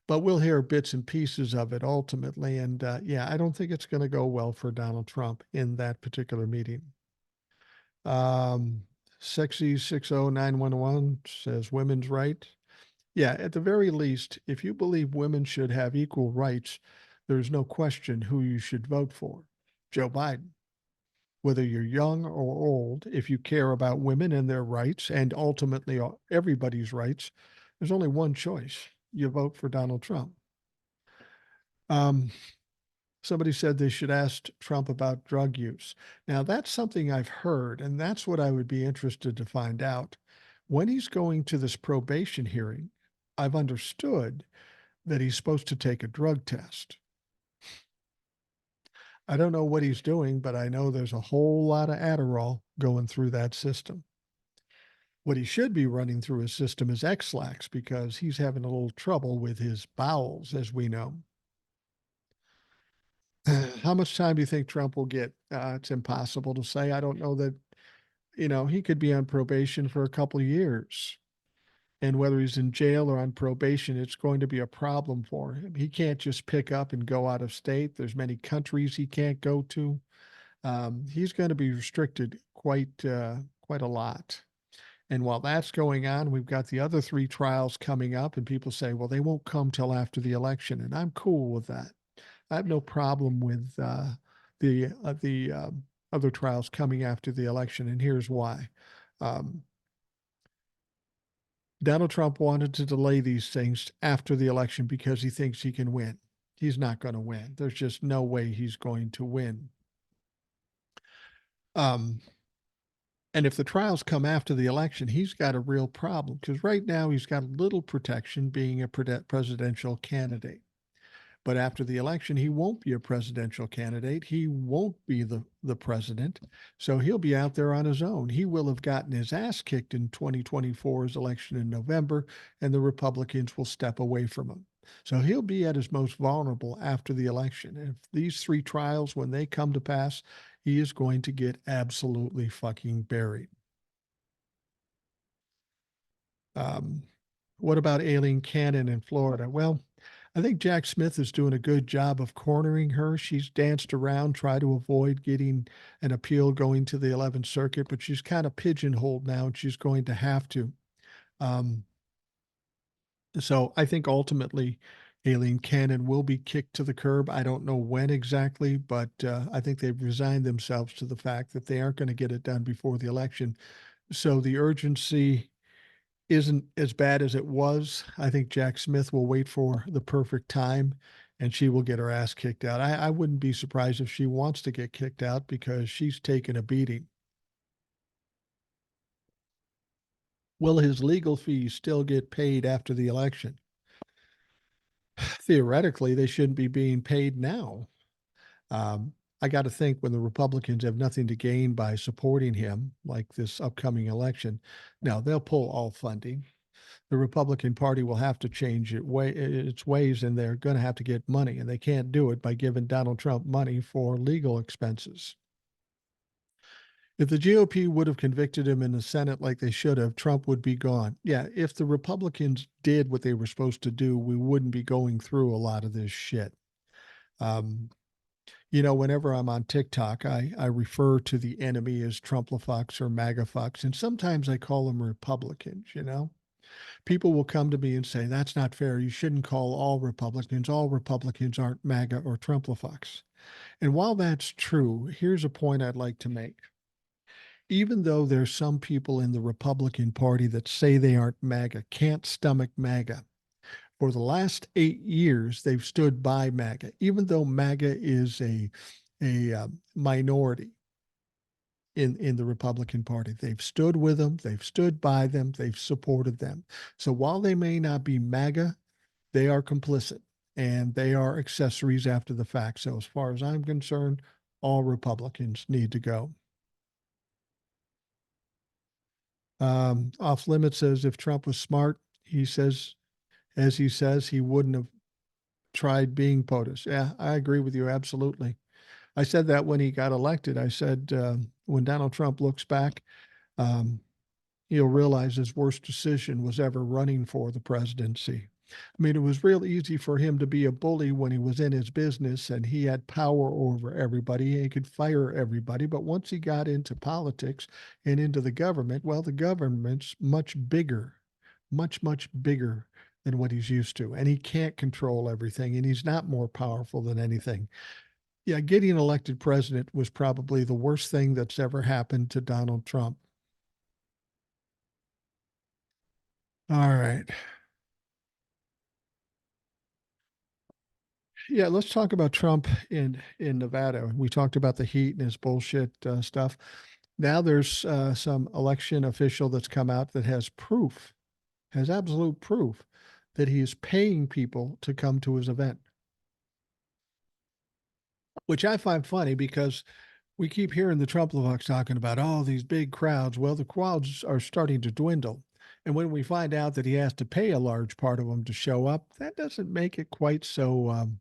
but we'll hear bits and pieces of it ultimately. And yeah, I don't think it's going to go well for Donald Trump in that particular meeting. Um, Sexy 60911 says women's right. Yeah, at the very least, if you believe women should have equal rights, there's no question who you should vote for. Joe Biden. Whether you're young or old, if you care about women and their rights and ultimately everybody's rights, there's only one choice. You vote for Donald Trump. Um, Somebody said they should ask Trump about drug use. Now, that's something I've heard, and that's what I would be interested to find out. When he's going to this probation hearing, I've understood that he's supposed to take a drug test. I don't know what he's doing, but I know there's a whole lot of Adderall going through that system. What he should be running through his system is X-Lax because he's having a little trouble with his bowels, as we know. How much time do you think Trump will get? It's impossible to say. I don't know that, he could be on probation for a couple of years. And whether he's in jail or on probation, it's going to be a problem for him. He can't just pick up and go out of state. There's many countries he can't go to. He's going to be restricted quite a lot. And while that's going on, we've got the other three trials coming up, and people say, well, they won't come till after the election, and I'm cool with that. I have no problem with the other trials coming after the election, and here's why. Um, Donald Trump wanted to delay these things after the election because he thinks he can win. He's not going to win. There's just no way he's going to win. Um, and if the trials come after the election, he's got a real problem because right now he's got a little protection being a presidential candidate. But after the election, he won't be a presidential candidate. He won't be the president. So he'll be out there on his own. He will have gotten his ass kicked in 2024's election in November, and the Republicans will step away from him. So he'll be at his most vulnerable after the election. And if these three trials, when they come to pass, he is going to get absolutely fucking buried. Um, what about Aileen Cannon in Florida? Well, I think Jack Smith is doing a good job of cornering her. She's danced around, tried to avoid getting an appeal going to the 11th Circuit, but she's kind of pigeonholed now, and she's going to have to. Um, so I think ultimately Aileen Cannon will be kicked to the curb. I don't know when exactly, but I think they've resigned themselves to the fact that they aren't going to get it done before the election. So the urgency isn't as bad as it was. I think Jack Smith will wait for the perfect time and she will get her ass kicked out. I wouldn't be surprised if she wants to get kicked out because she's taken a beating. Will his legal fees still get paid after the election? Theoretically, they shouldn't be being paid now. I got to think when the Republicans have nothing to gain by supporting him, like this upcoming election, now they'll pull all funding. The Republican Party will have to change its ways, and they're going to have to get money, and they can't do it by giving Donald Trump money for legal expenses. If the GOP would have convicted him in the Senate like they should have, Trump would be gone. Yeah, if the Republicans did what they were supposed to do, we wouldn't be going through a lot of this shit. Um, whenever I'm on TikTok, I refer to the enemy as Trumplafox or MAGAfox, and sometimes I call them Republicans. People will come to me and say, that's not fair. You shouldn't call all Republicans. All Republicans aren't MAGA or Trumplafox. And while that's true, here's a point I'd like to make. Even though there's some people in the Republican Party that say they aren't MAGA, can't stomach MAGA, for the last 8 years, they've stood by MAGA, even though MAGA is a minority in the Republican Party. They've stood with them, they've stood by them, they've supported them. So while they may not be MAGA, they are complicit and they are accessories after the fact. So as far as I'm concerned, all Republicans need to go. Off limits says if Trump was smart, he says, as he says, he wouldn't have tried being POTUS. Yeah, I agree with you absolutely. I said that when he got elected. I said when Donald Trump looks back, um, he'll realize his worst decision was ever running for the presidency. I mean, it was real easy for him to be a bully when he was in his business and he had power over everybody. He could fire everybody. But once he got into politics and into the government, well, the government's much bigger, much, much bigger than what he's used to. And he can't control everything and he's not more powerful than anything. Yeah, getting elected president was probably the worst thing that's ever happened to Donald Trump. All right. Yeah, let's talk about Trump in Nevada. We talked about the heat and his bullshit stuff. Now there's some election official that's come out that has proof, has absolute proof that he is paying people to come to his event, which I find funny because we keep hearing the Trump Trump talking about, oh, these big crowds. Well, the crowds are starting to dwindle. And when we find out that he has to pay a large part of them to show up, that doesn't make it quite so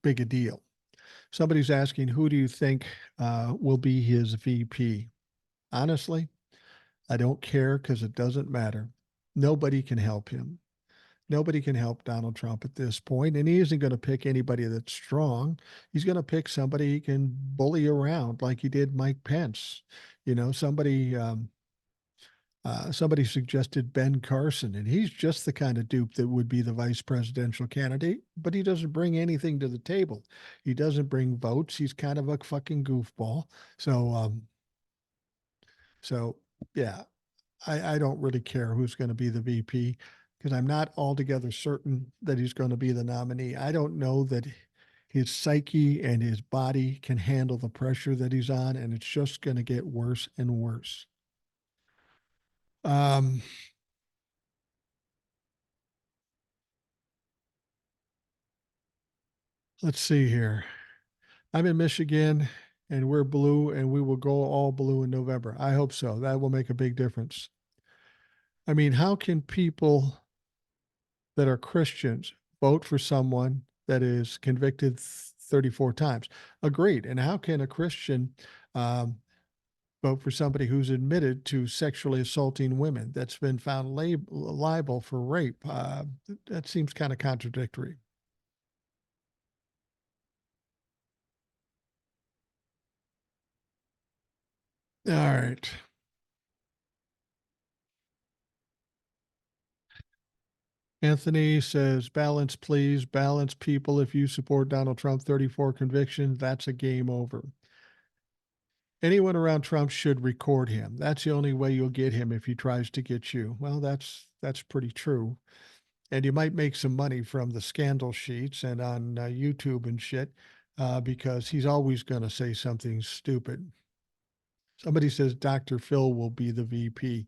big a deal. Somebody's asking, who do you think will be his VP? Honestly, I don't care because it doesn't matter. Nobody can help him. Nobody can help Donald Trump at this point, and he isn't going to pick anybody that's strong. He's going to pick somebody he can bully around like he did Mike Pence. Somebody Somebody suggested Ben Carson, and he's just the kind of dupe that would be the vice presidential candidate, but he doesn't bring anything to the table. He doesn't bring votes. He's kind of a fucking goofball. So, so yeah, I don't really care who's going to be the VP because I'm not altogether certain that he's going to be the nominee. I don't know that his psyche and his body can handle the pressure that he's on, and it's just going to get worse and worse. Um, let's see here. I'm in Michigan and we're blue and we will go all blue in November. I hope so. That will make a big difference. I mean, how can people that are Christians vote for someone that is convicted 34 times? Agreed. And how can a Christian um, vote for somebody who's admitted to sexually assaulting women that's been found liable for rape? That seems kind of contradictory. All right. Anthony says, balance, please. Balance, people. If you support Donald Trump, 34 convictions, that's a game over. Anyone around Trump should record him. That's the only way you'll get him if he tries to get you. Well, that's pretty true. And you might make some money from the scandal sheets and on YouTube and shit because he's always going to say something stupid. Somebody says Dr. Phil will be the VP.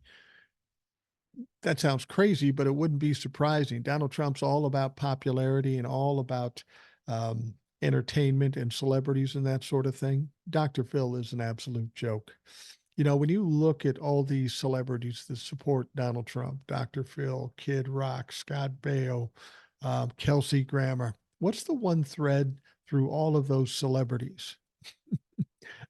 That sounds crazy, but it wouldn't be surprising. Donald Trump's all about popularity and all about um, entertainment and celebrities and that sort of thing. Dr. Phil is an absolute joke. You know, when you look at all these celebrities that support Donald Trump, Dr. Phil, Kid Rock, Scott Baio, Kelsey Grammer, what's the one thread through all of those celebrities?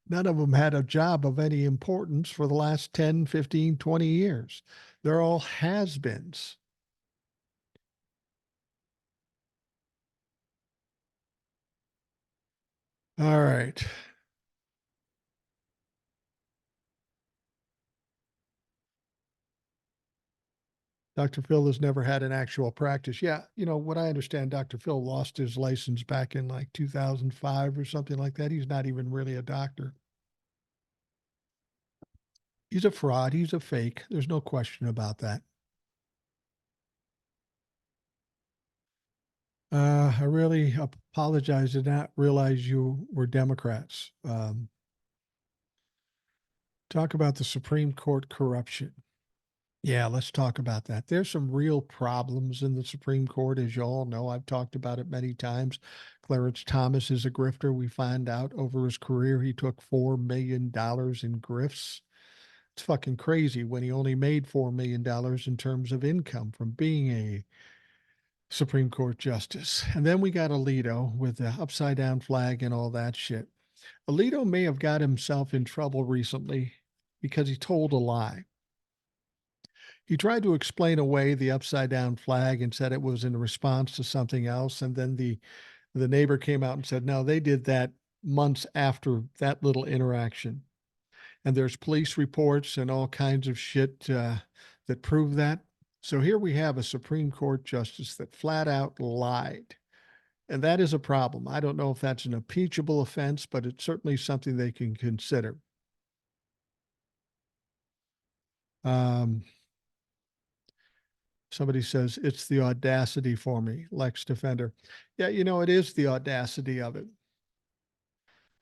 None of them had a job of any importance for the last 10, 15, 20 years. They're all has-beens. All right. Dr. Phil has never had an actual practice. Yeah, you know, what I understand, Dr. Phil lost his license back in like 2005 or something like that. He's not even really a doctor. He's a fraud. He's a fake. There's no question about that. I really apologize. Did not realize you were Democrats. Talk about the Supreme Court corruption. Yeah, let's talk about that. There's some real problems in the Supreme Court, as you all know. I've talked about it many times. Clarence Thomas is a grifter. We find out over his career he took $4 million in grifts. It's fucking crazy when he only made $4 million in terms of income from being a Supreme Court justice. And then we got Alito with the upside down flag and all that shit. Alito may have got himself in trouble recently because he told a lie. He tried to explain away the upside down flag and said it was in response to something else. And then the neighbor came out and said, no, they did that months after that little interaction. And there's police reports and all kinds of shit that prove that. So here we have a Supreme Court justice that flat out lied. And that is a problem. I don't know if that's an impeachable offense, but it's certainly something they can consider. Um, Somebody says it's the audacity for me, Lex Defender. Yeah, you know, it is the audacity of it.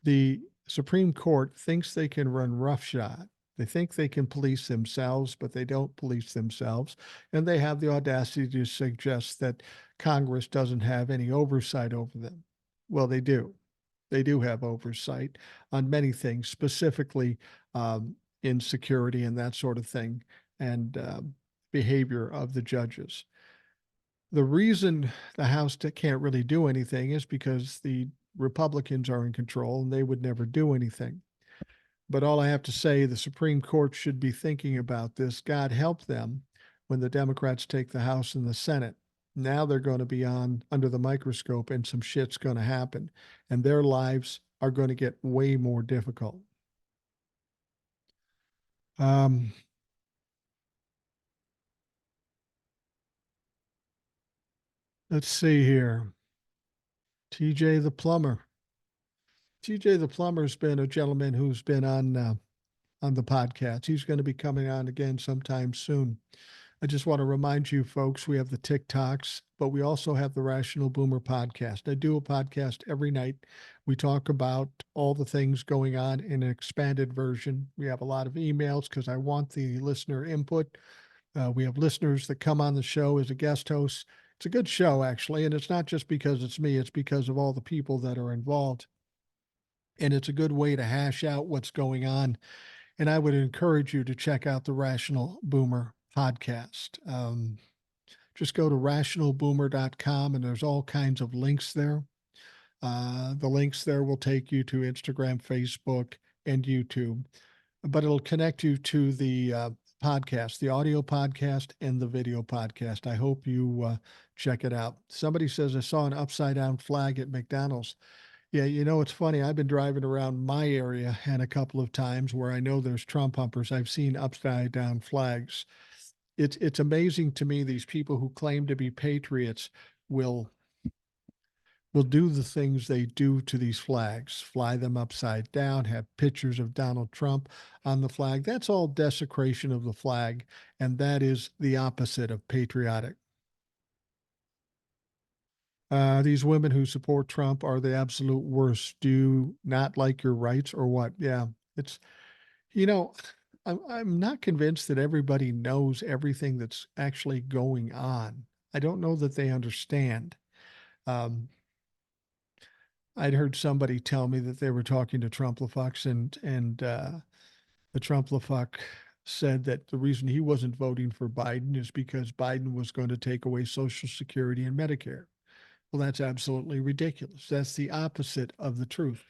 The Supreme Court thinks they can run roughshod. They think they can police themselves, but they don't police themselves. And they have the audacity to suggest that Congress doesn't have any oversight over them. Well, they do. They do have oversight on many things, specifically in security and that sort of thing, and behavior of the judges. The reason the House can't really do anything is because the Republicans are in control and they would never do anything. But all I have to say, the Supreme Court should be thinking about this. God help them when the Democrats take the House and the Senate. Now they're going to be on under the microscope and some shit's going to happen and their lives are going to get way more difficult. Um, Let's see here. TJ the plumber. TJ the plumber's been a gentleman who's been on the podcast. He's going to be coming on again sometime soon. I just want to remind you folks, we have the TikToks, but we also have the Rational Boomer podcast. I do a podcast every night. We talk about all the things going on in an expanded version. We have a lot of emails because I want the listener input. We have listeners that come on the show as a guest host. It's a good show, actually, and it's not just because it's me, it's because of all the people that are involved. And it's a good way to hash out what's going on. And I would encourage you to check out the Rational Boomer podcast. Just go to rationalboomer.com and there's all kinds of links there. The links there will take you to Instagram, Facebook, and YouTube, but it'll connect you to the podcast, the audio podcast and the video podcast. I hope you check it out. Somebody says, I saw an upside down flag at McDonald's. Yeah, it's funny. I've been driving around my area and a couple of times where I know there's Trump humpers. I've seen upside down flags. It's amazing to me these people who claim to be patriots will do the things they do to these flags, fly them upside down, have pictures of Donald Trump on the flag. That's all desecration of the flag, and that is the opposite of patriotic. These women who support Trump are the absolute worst. Do you not like your rights or what? Yeah, it's, you know, I'm not convinced that everybody knows everything that's actually going on. I don't know that they understand. Um, I'd heard somebody tell me that they were talking to Trump-LaFuck and the Trump-LaFuck said that the reason he wasn't voting for Biden is because Biden was going to take away Social Security and Medicare. Well, that's absolutely ridiculous. That's the opposite of the truth.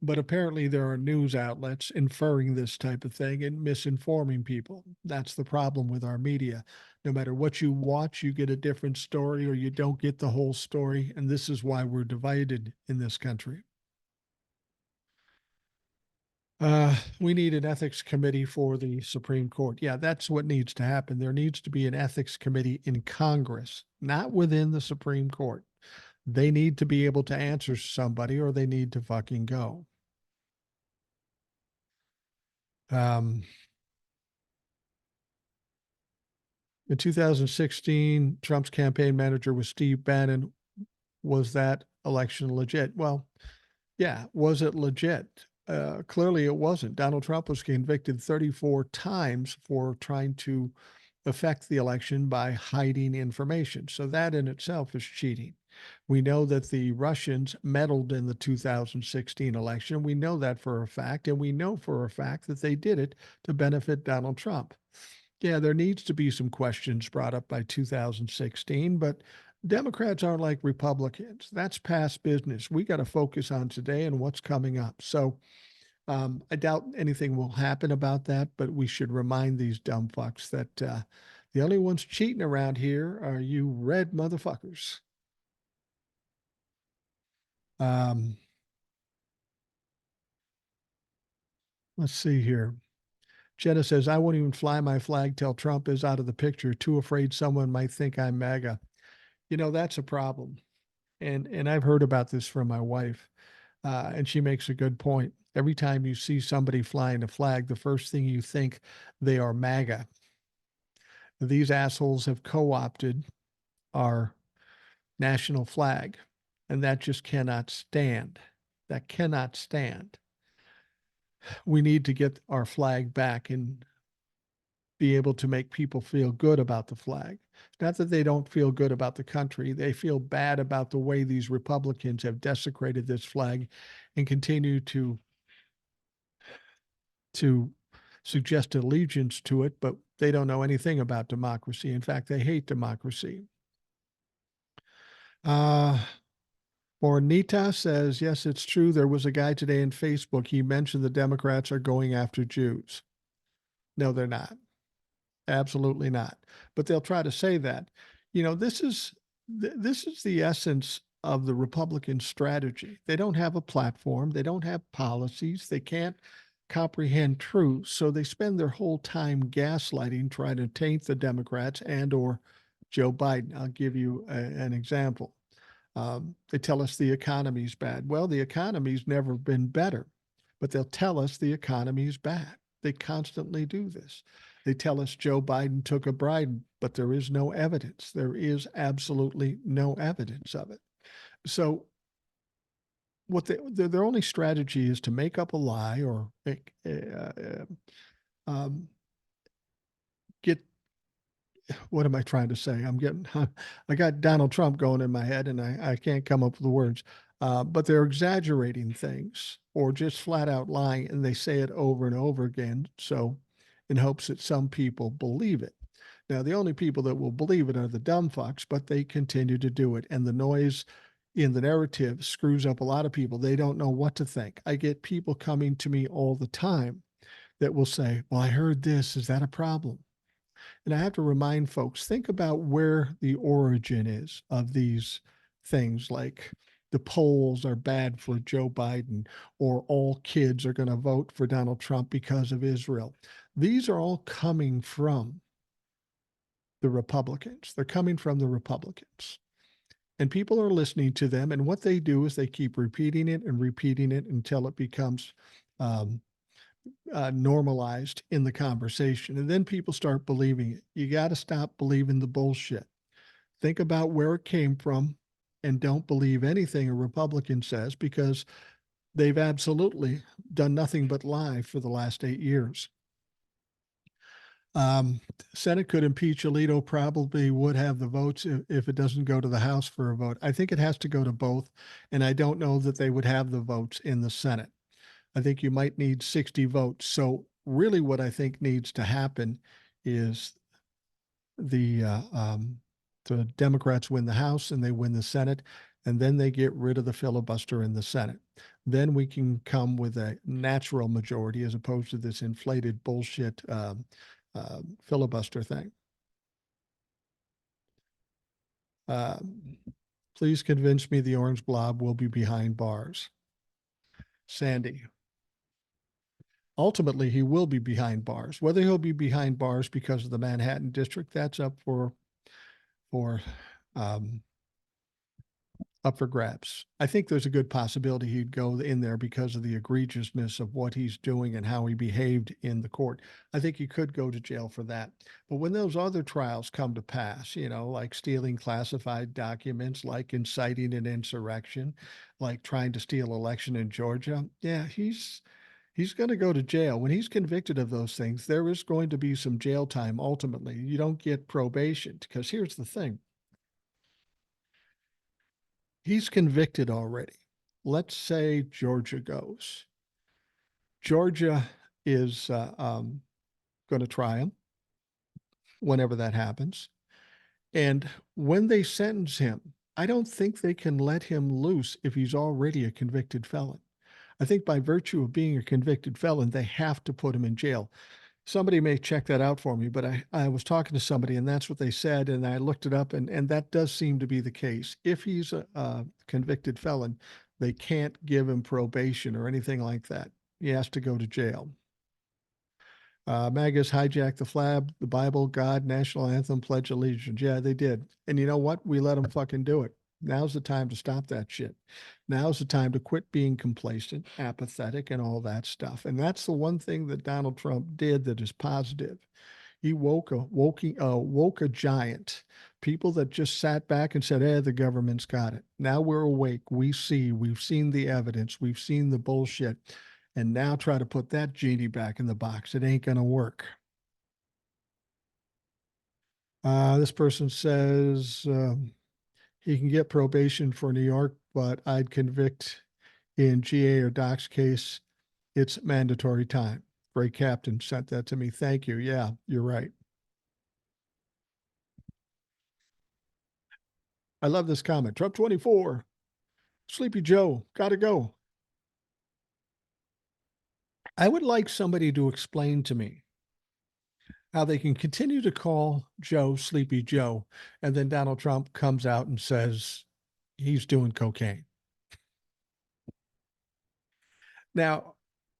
But apparently, there are news outlets inferring this type of thing and misinforming people. That's the problem with our media. No matter what you watch, you get a different story or you don't get the whole story. And this is why we're divided in this country. We need an ethics committee for the Supreme Court. Yeah, that's what needs to happen. There needs to be an ethics committee in Congress, not within the Supreme Court. They need to be able to answer somebody or they need to fucking go. Um, in 2016, Trump's campaign manager was Steve Bannon. Was that election legit? Well, yeah. Was it legit? Clearly, it wasn't. Donald Trump was convicted 34 times for trying to affect the election by hiding information. So that in itself is cheating. We know that the Russians meddled in the 2016 election. We know that for a fact, and we know for a fact that they did it to benefit Donald Trump. Yeah, there needs to be some questions brought up by 2016, but Democrats aren't like Republicans. That's past business. We got to focus on today and what's coming up. So I doubt anything will happen about that, but we should remind these dumb fucks that the only ones cheating around here are you red motherfuckers. Um, let's see here. Jenna says, I won't even fly my flag till Trump is out of the picture, too afraid someone might think I'm MAGA. That's a problem. And I've heard about this from my wife, and she makes a good point. Every time you see somebody flying a flag, the first thing you think they are MAGA. These assholes have co-opted our national flag, and that just cannot stand. That cannot stand. We need to get our flag back and be able to make people feel good about the flag. Not that they don't feel good about the country. They feel bad about the way these Republicans have desecrated this flag and continue to suggest allegiance to it, but they don't know anything about democracy. In fact, they hate democracy. Mornita says, yes, it's true. There was a guy today in Facebook. He mentioned the Democrats are going after Jews. No, they're not. Absolutely not. But they'll try to say that. This is the essence of the Republican strategy. They don't have a platform. They don't have policies. They can't comprehend truth. So they spend their whole time gaslighting, trying to taint the Democrats and or Joe Biden. I'll give you an example. They tell us the economy's bad. Well, the economy's never been better, but they'll tell us the economy's bad. They constantly do this. They tell us Joe Biden took a bribe, but there is no evidence. There is absolutely no evidence of it. So their only strategy is to make up a lie or um, get, what am I trying to say? I got Donald Trump going in my head and I can't come up with the words. But they're exaggerating things or just flat out lying, and they say it over and over again. So, in hopes that some people believe it. Now, the only people that will believe it are the dumb fucks, but they continue to do it. And the noise in the narrative screws up a lot of people. They don't know what to think. I get people coming to me all the time that will say, well, I heard this. Is that a problem? And I have to remind folks, think about where the origin is of these things, like the polls are bad for Joe Biden, or all kids are going to vote for Donald Trump because of Israel. These are all coming from the Republicans. They're coming from the Republicans. And people are listening to them. And what they do is they keep repeating it until it becomes um, normalized in the conversation. And then people start believing it. You got to stop believing the bullshit. Think about where it came from and don't believe anything a Republican says, because they've absolutely done nothing but lie for the last 8 years. Senate could impeach Alito, probably would have the votes if it doesn't go to the House for a vote. I think it has to go to both, and I don't know that they would have the votes in the Senate. I think you might need 60 votes. So really what I think needs to happen is the Democrats win the House and they win the Senate, and then they get rid of the filibuster in the Senate. Then we can come with a natural majority as opposed to this inflated bullshit filibuster thing. Please convince me the orange blob will be behind bars. Sandy. Ultimately, he will be behind bars. Whether he'll be behind bars because of the Manhattan District, that's for um, up for grabs. I think there's a good possibility he'd go in there because of the egregiousness of what he's doing and how he behaved in the court. I think he could go to jail for that. But when those other trials come to pass, like stealing classified documents, like inciting an insurrection, like trying to steal election in Georgia, yeah, he's going to go to jail. When he's convicted of those things, there is going to be some jail time ultimately. You don't get probation, because here's the thing. He's convicted already. Let's say Georgia goes. Georgia is going to try him whenever that happens. And when they sentence him, I don't think they can let him loose if he's already a convicted felon. I think by virtue of being a convicted felon, they have to put him in jail. Somebody may check that out for me, but I was talking to somebody and that's what they said. And I looked it up, and that does seem to be the case. If he's a convicted felon, they can't give him probation or anything like that. He has to go to jail. MAGAs hijacked the flag, the Bible, God, national anthem, pledge allegiance. Yeah, they did. And you know what? We let them fucking do it. Now's the time to stop that shit. Now's the time to quit being complacent, apathetic, and all that stuff. And that's the one thing that Donald Trump did that is positive. He woke a giant. People that just sat back and said, the government's got it. Now we're awake. We've seen the evidence. We've seen the bullshit. And now try to put that genie back in the box. It ain't going to work. This person says, he can get probation for New York, but I'd convict in GA or Doc's case. It's mandatory time. Great Captain sent that to me. Thank you. Yeah, you're right. I love this comment. Trump 24. Sleepy Joe, gotta go. I would like somebody to explain to me how they can continue to call Joe Sleepy Joe, and then Donald Trump comes out and says he's doing cocaine. Now,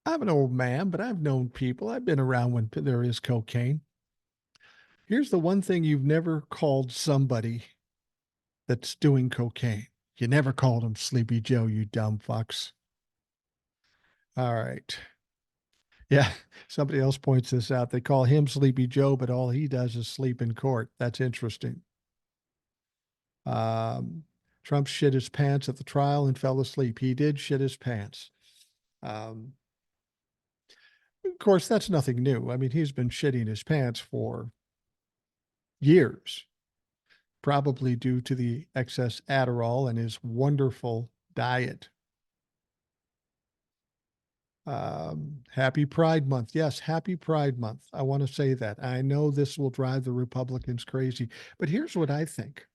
I'm an old man, but I've known people. I've been around when there is cocaine. Here's the one thing you've never called somebody that's doing cocaine. You never called him Sleepy Joe, you dumb fucks. All right. Yeah. Somebody else points this out. They call him Sleepy Joe, but all he does is sleep in court. That's interesting. Um, Trump shit his pants at the trial and fell asleep. He did shit his pants. Um, of course, that's nothing new. I mean, he's been shitting his pants for years, probably due to the excess Adderall and his wonderful diet. Happy Pride Month. Yes, happy Pride Month. I want to say that. I know this will drive the Republicans crazy, but here's what I think.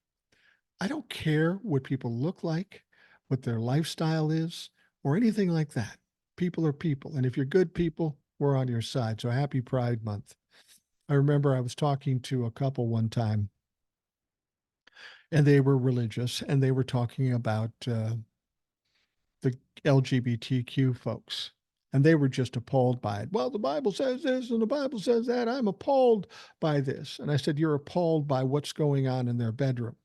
I don't care what people look like, what their lifestyle is, or anything like that. People are people. And if you're good people, we're on your side. So happy Pride Month. I remember I was talking to a couple one time, and they were religious, and they were talking about the LGBTQ folks. And they were just appalled by it. Well, the Bible says this and the Bible says that. I'm appalled by this. And I said, you're appalled by what's going on in their bedroom.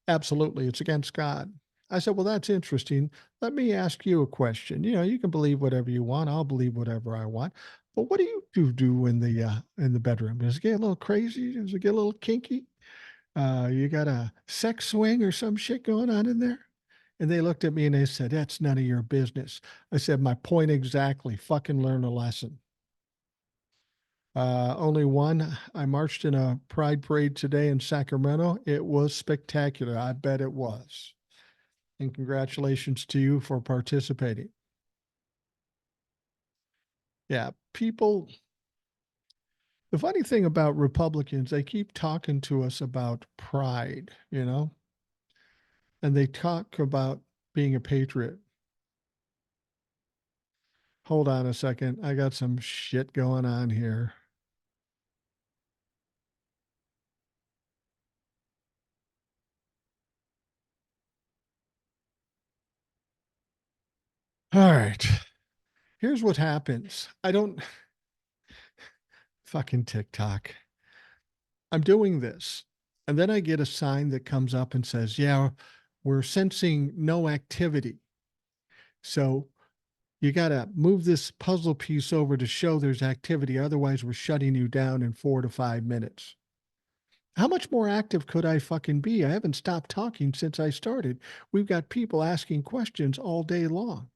Absolutely. It's against God. I said, well, that's interesting. Let me ask you a question. You know, you can believe whatever you want. I'll believe whatever I want. But what do you do in the bedroom? Does it get a little crazy? Does it get a little kinky? You got a sex swing or some shit going on in there? And they looked at me and they said, that's none of your business. I said, my point exactly. Fucking learn a lesson. Only one. I marched in a pride parade today in Sacramento. It was spectacular. I bet it was. And congratulations to you for participating. Yeah, people. The funny thing about Republicans, they keep talking to us about pride, you know, and they talk about being a patriot. Hold on a second. I got some shit going on here. All right. Here's what happens. I don't fucking TikTok. I'm doing this. And then I get a sign that comes up and says, yeah, we're sensing no activity. So you got to move this puzzle piece over to show there's activity. Otherwise, we're shutting you down in 4 to 5 minutes. How much more active could I fucking be? I haven't stopped talking since I started. We've got people asking questions all day long.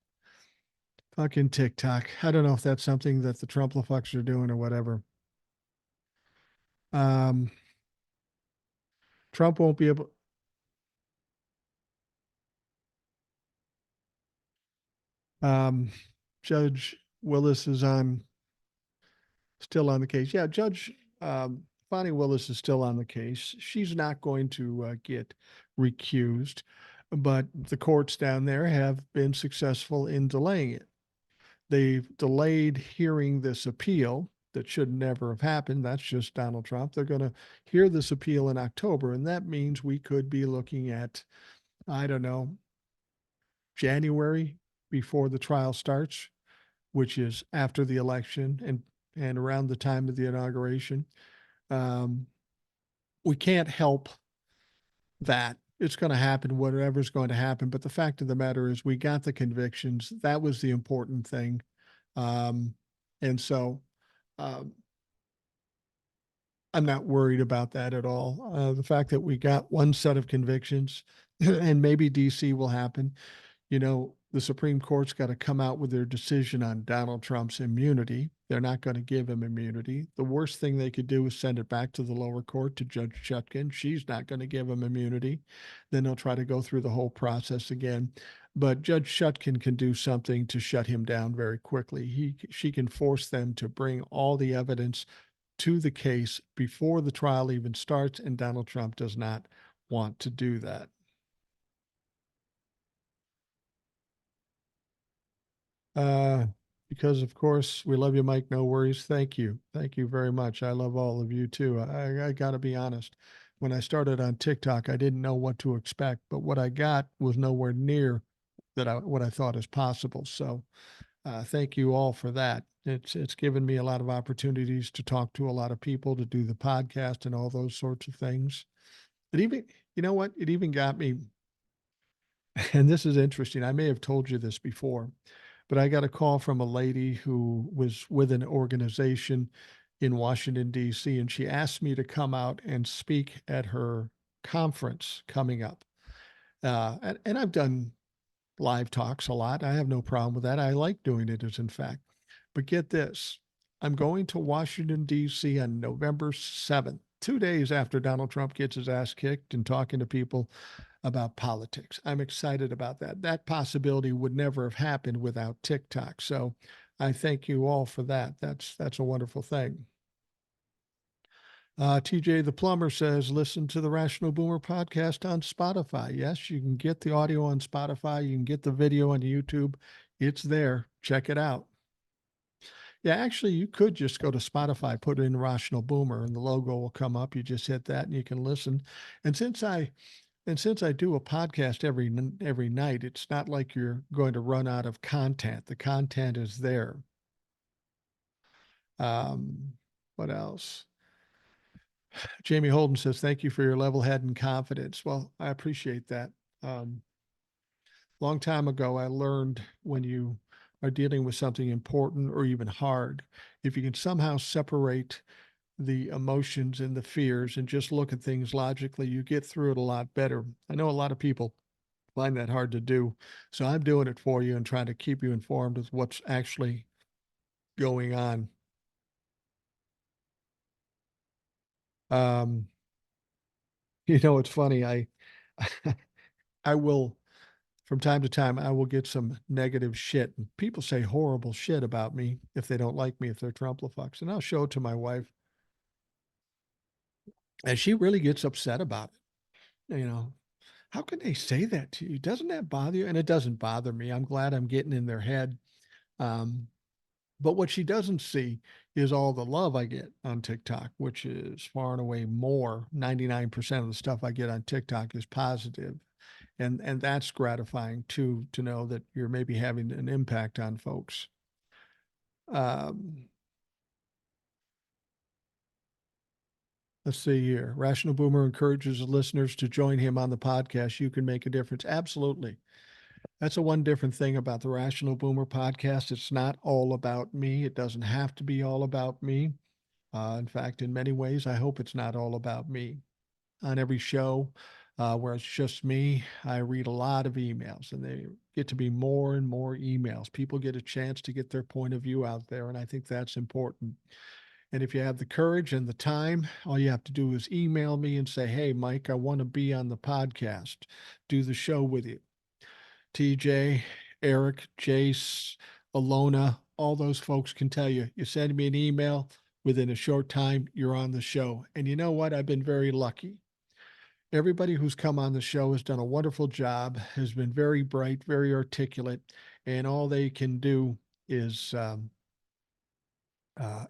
Fucking TikTok. I don't know if that's something that the Trump-fucks are doing or whatever. Um, Trump won't be able. Um, Judge Willis is still on the case. Yeah, Judge Bonnie Willis is still on the case. She's not going to get recused, but the courts down there have been successful in delaying it. They've delayed hearing this appeal that should never have happened. That's just Donald Trump. They're going to hear this appeal in October, and that means we could be looking at, I don't know, January before the trial starts, which is after the election and around the time of the inauguration. Um, we can't help that. It's going to happen, whatever's going to happen. But the fact of the matter is, we got the convictions. That was the important thing. Um, and so um, I'm not worried about that at all. The fact that we got one set of convictions and maybe DC will happen. You know, the Supreme Court's got to come out with their decision on Donald Trump's immunity. They're not going to give him immunity. The worst thing they could do is send it back to the lower court to Judge Chutkan. She's not going to give him immunity. Then they'll try to go through the whole process again. But Judge Chutkan can do something to shut him down very quickly. She can force them to bring all the evidence to the case before the trial even starts, and Donald Trump does not want to do that. Uh, because of course we love you, Mike. No worries. Thank you very much. I love all of you too. I got to be honest. When I started on TikTok, I didn't know what to expect, but what I got was nowhere near what I thought is possible. So Thank you all for that. It's given me a lot of opportunities to talk to a lot of people, to do the podcast and all those sorts of things. It even, you know what? It even got me, and this is interesting. I may have told you this before, but I got a call from a lady who was with an organization in Washington, D.C., and she asked me to come out and speak at her conference coming up. And I've done live talks a lot. I have no problem with that. I like doing it, as in fact. But get this, I'm going to Washington, D.C. on November 7th, 2 days after Donald Trump gets his ass kicked, and talking to people about politics. I'm excited about that. That possibility would never have happened without TikTok. So I thank you all for that. That's a wonderful thing. TJ the Plumber says, listen to the Rational Boomer podcast on Spotify. Yes, you can get the audio on Spotify. You can get the video on YouTube. It's there. Check it out. Yeah, actually, you could just go to Spotify, put in Rational Boomer, and the logo will come up. You just hit that and you can listen. And since I do a podcast every night, it's not like you're going to run out of content. The content is there. What else? Jamie Holden says, thank you for your level head and confidence. Well, I appreciate that. Long time ago, I learned when you are dealing with something important or even hard, if you can somehow separate the emotions and the fears and just look at things logically, you get through it a lot better. I know a lot of people find that hard to do. So I'm doing it for you and trying to keep you informed with what's actually going on. Um, it's funny. I will, from time to time, I will get some negative shit. And people say horrible shit about me if they don't like me, if they're Trumplefucks. And I'll show it to my wife. And she really gets upset about it. How can they say that to you? Doesn't that bother you? And it doesn't bother me. I'm glad I'm getting in their head. But what she doesn't see is all the love I get on TikTok, which is far and away more. 99% of the stuff I get on TikTok is positive. And that's gratifying too, to know that you're maybe having an impact on folks. Let's see here. Rational Boomer encourages listeners to join him on the podcast. You can make a difference. Absolutely. That's the one different thing about the Rational Boomer podcast. It's not all about me. It doesn't have to be all about me. In fact, in many ways, I hope it's not all about me. On every show where it's just me, I read a lot of emails, and they get to be more and more emails. People get a chance to get their point of view out there, and I think that's important. And if you have the courage and the time, all you have to do is email me and say, hey, Mike, I want to be on the podcast, do the show with you. TJ, Eric, Jace, Alona, all those folks can tell you. You send me an email, within a short time, you're on the show. And you know what? I've been very lucky. Everybody who's come on the show has done a wonderful job, has been very bright, very articulate, and all they can do is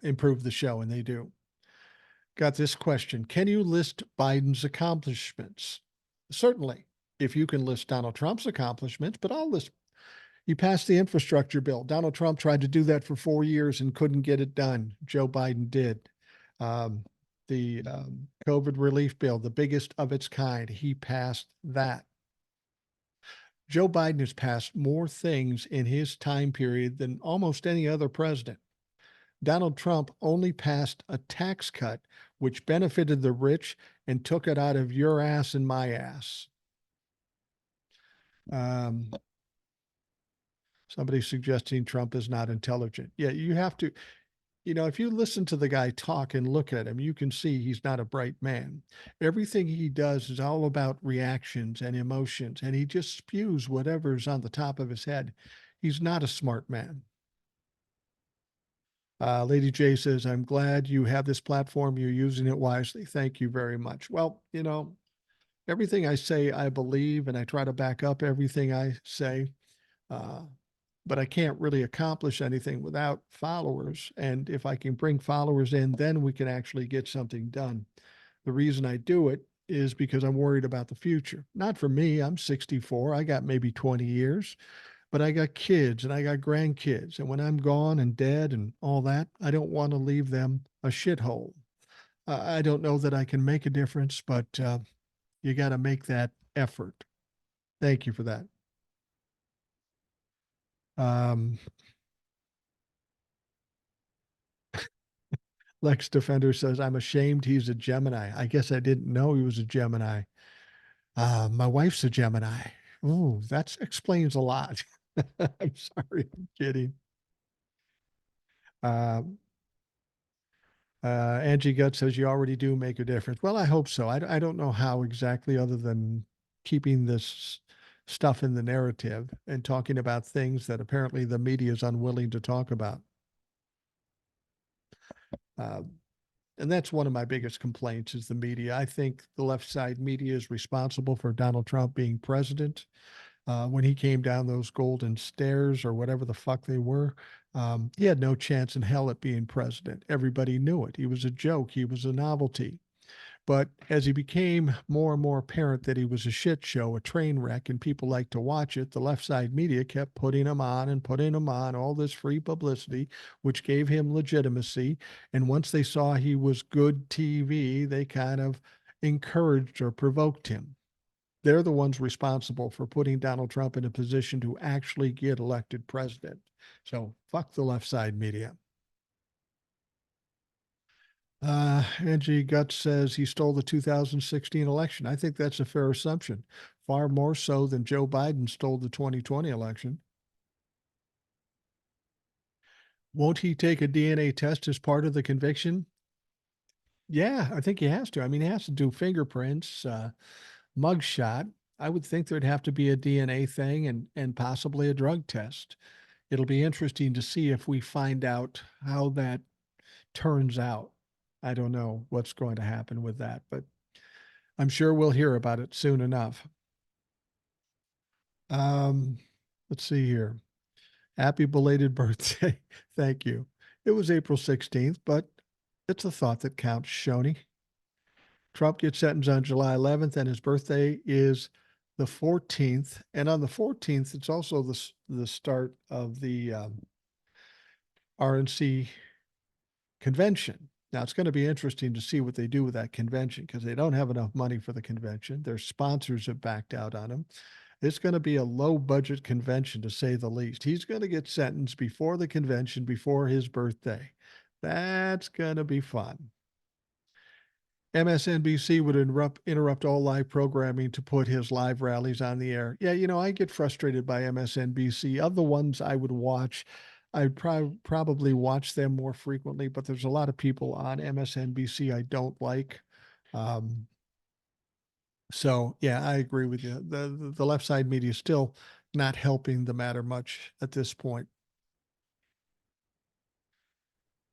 improve the show, and they do. Got this question. Can you list Biden's accomplishments? Certainly, if you can list Donald Trump's accomplishments, but I'll list. He passed the infrastructure bill. Donald Trump tried to do that for 4 years and couldn't get it done. Joe Biden did. The COVID relief bill, the biggest of its kind, he passed that. Joe Biden has passed more things in his time period than almost any other president. Donald Trump only passed a tax cut which benefited the rich and took it out of your ass and my ass. Somebody suggesting Trump is not intelligent. Yeah, you have to, if you listen to the guy talk and look at him, you can see he's not a bright man. Everything he does is all about reactions and emotions, and he just spews whatever's on the top of his head. He's not a smart man. Lady J says, I'm glad you have this platform. You're using it wisely. Thank you very much. Well, everything I say, I believe, and I try to back up everything I say. But I can't really accomplish anything without followers. And if I can bring followers in, then we can actually get something done. The reason I do it is because I'm worried about the future. Not for me. I'm 64. I got maybe 20 years. but I got kids and I got grandkids. And when I'm gone and dead and all that, I don't want to leave them a shithole. I don't know that I can make a difference, but you got to make that effort. Thank you for that. Um, Lex Defender says, I'm ashamed he's a Gemini. I guess I didn't know he was a Gemini. My wife's a Gemini. Oh, that explains a lot. I'm sorry, I'm kidding. Uh, Angie Gut says you already do make a difference. Well, I hope so. I don't know how exactly, other than keeping this stuff in the narrative and talking about things that apparently the media is unwilling to talk about. Uh, and that's one of my biggest complaints is the media. I think the left side media is responsible for Donald Trump being president. When he came down those golden stairs or whatever the fuck they were, he had no chance in hell at being president. Everybody knew it. He was a joke. He was a novelty. But as he became more and more apparent that he was a shit show, a train wreck, and people liked to watch it, the left side media kept putting him on and putting him on, all this free publicity, which gave him legitimacy. And once they saw he was good TV, they kind of encouraged or provoked him. They're the ones responsible for putting Donald Trump in a position to actually get elected president. So fuck the left side media. Angie Guts says he stole the 2016 election. I think that's a fair assumption, far more so than Joe Biden stole the 2020 election. Won't he take a DNA test as part of the conviction? Yeah, I think he has to. I mean, he has to do fingerprints, mugshot. I would think there'd have to be a DNA thing and possibly a drug test. It'll be interesting to see if we find out how that turns out. I don't know what's going to happen with that, but I'm sure we'll hear about it soon enough. Um, let's see here. Happy belated birthday. Thank you. It was April 16th, but it's a thought that counts, Shoni. Trump gets sentenced on July 11th, and his birthday is the 14th. And on the 14th, it's also the start of the RNC convention. Now, it's going to be interesting to see what they do with that convention because they don't have enough money for the convention. Their sponsors have backed out on them. It's going to be a low budget convention, to say the least. He's going to get sentenced before the convention, before his birthday. That's going to be fun. MSNBC would interrupt all live programming to put his live rallies on the air. Yeah, I get frustrated by MSNBC. Of the ones I would watch, I'd probably watch them more frequently, but there's a lot of people on MSNBC I don't like. So yeah, I agree with you. The left side media is still not helping the matter much at this point.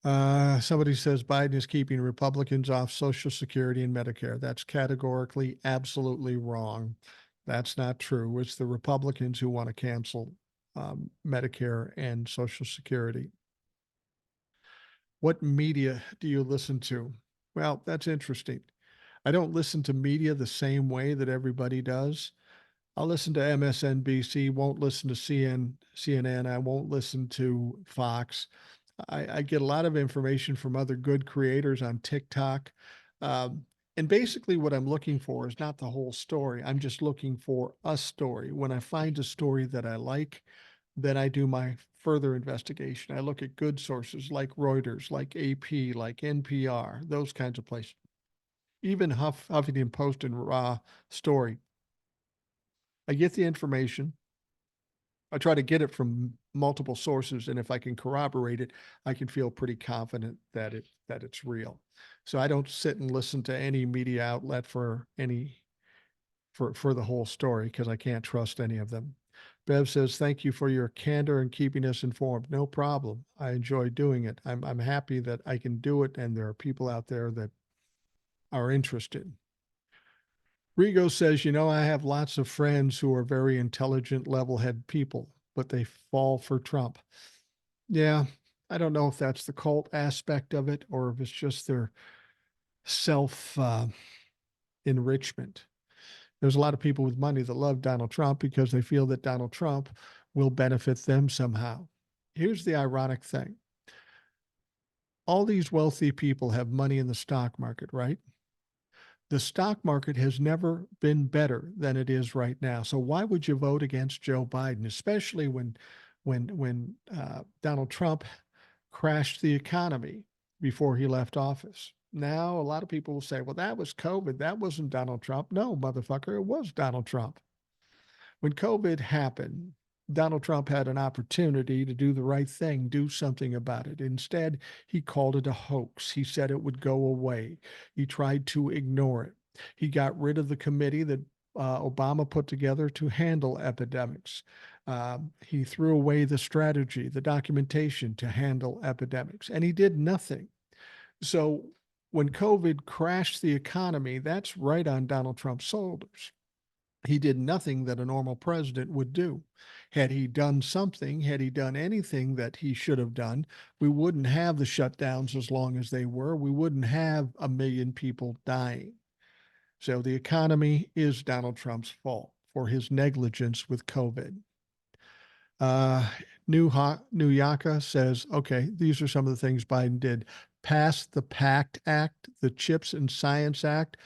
Somebody says Biden is keeping Republicans off Social Security and Medicare. That's categorically, absolutely wrong. That's not true. It's the Republicans who want to cancel Medicare and Social Security. What media do you listen to? Well, that's interesting. I don't listen to media the same way that everybody does. I'll listen to MSNBC, won't listen to CNN. I won't listen to Fox. I get a lot of information from other good creators on TikTok. Um, and basically, what I'm looking for is not the whole story. I'm just looking for a story. When I find a story that I like, then I do my further investigation. I look at good sources like Reuters, like AP, like NPR, those kinds of places. Even Huffington Post and Raw Story. I get the information. I try to get it from multiple sources, and if I can corroborate it, I can feel pretty confident that it's real. So I don't sit and listen to any media outlet for the whole story because I can't trust any of them. Bev says, "Thank you for your candor and keeping us informed." No problem. I enjoy doing it. I'm happy that I can do it, and there are people out there that are interested. Rigo says, I have lots of friends who are very intelligent, level-headed people, but they fall for Trump. Yeah, I don't know if that's the cult aspect of it or if it's just their self enrichment. There's a lot of people with money that love Donald Trump because they feel that Donald Trump will benefit them somehow. Here's the ironic thing. All these wealthy people have money in the stock market, right? The stock market has never been better than it is right now. So why would you vote against Joe Biden, especially when Donald Trump crashed the economy before he left office? Now, a lot of people will say, well, that was COVID. That wasn't Donald Trump. No, motherfucker, it was Donald Trump. When COVID happened, Donald Trump had an opportunity to do the right thing, do something about it. Instead, he called it a hoax. He said it would go away. He tried to ignore it. He got rid of the committee that Obama put together to handle epidemics. He threw away the strategy, the documentation to handle epidemics, and he did nothing. So when COVID crashed the economy, that's right on Donald Trump's shoulders. He did nothing that a normal president would do. Had he done something, had he done anything that he should have done, we wouldn't have the shutdowns as long as they were. We wouldn't have a million people dying. So the economy is Donald Trump's fault for his negligence with COVID. Uh, New Yaka says, okay, these are some of the things Biden did. Passed the PACT Act, the Chips and Science Act,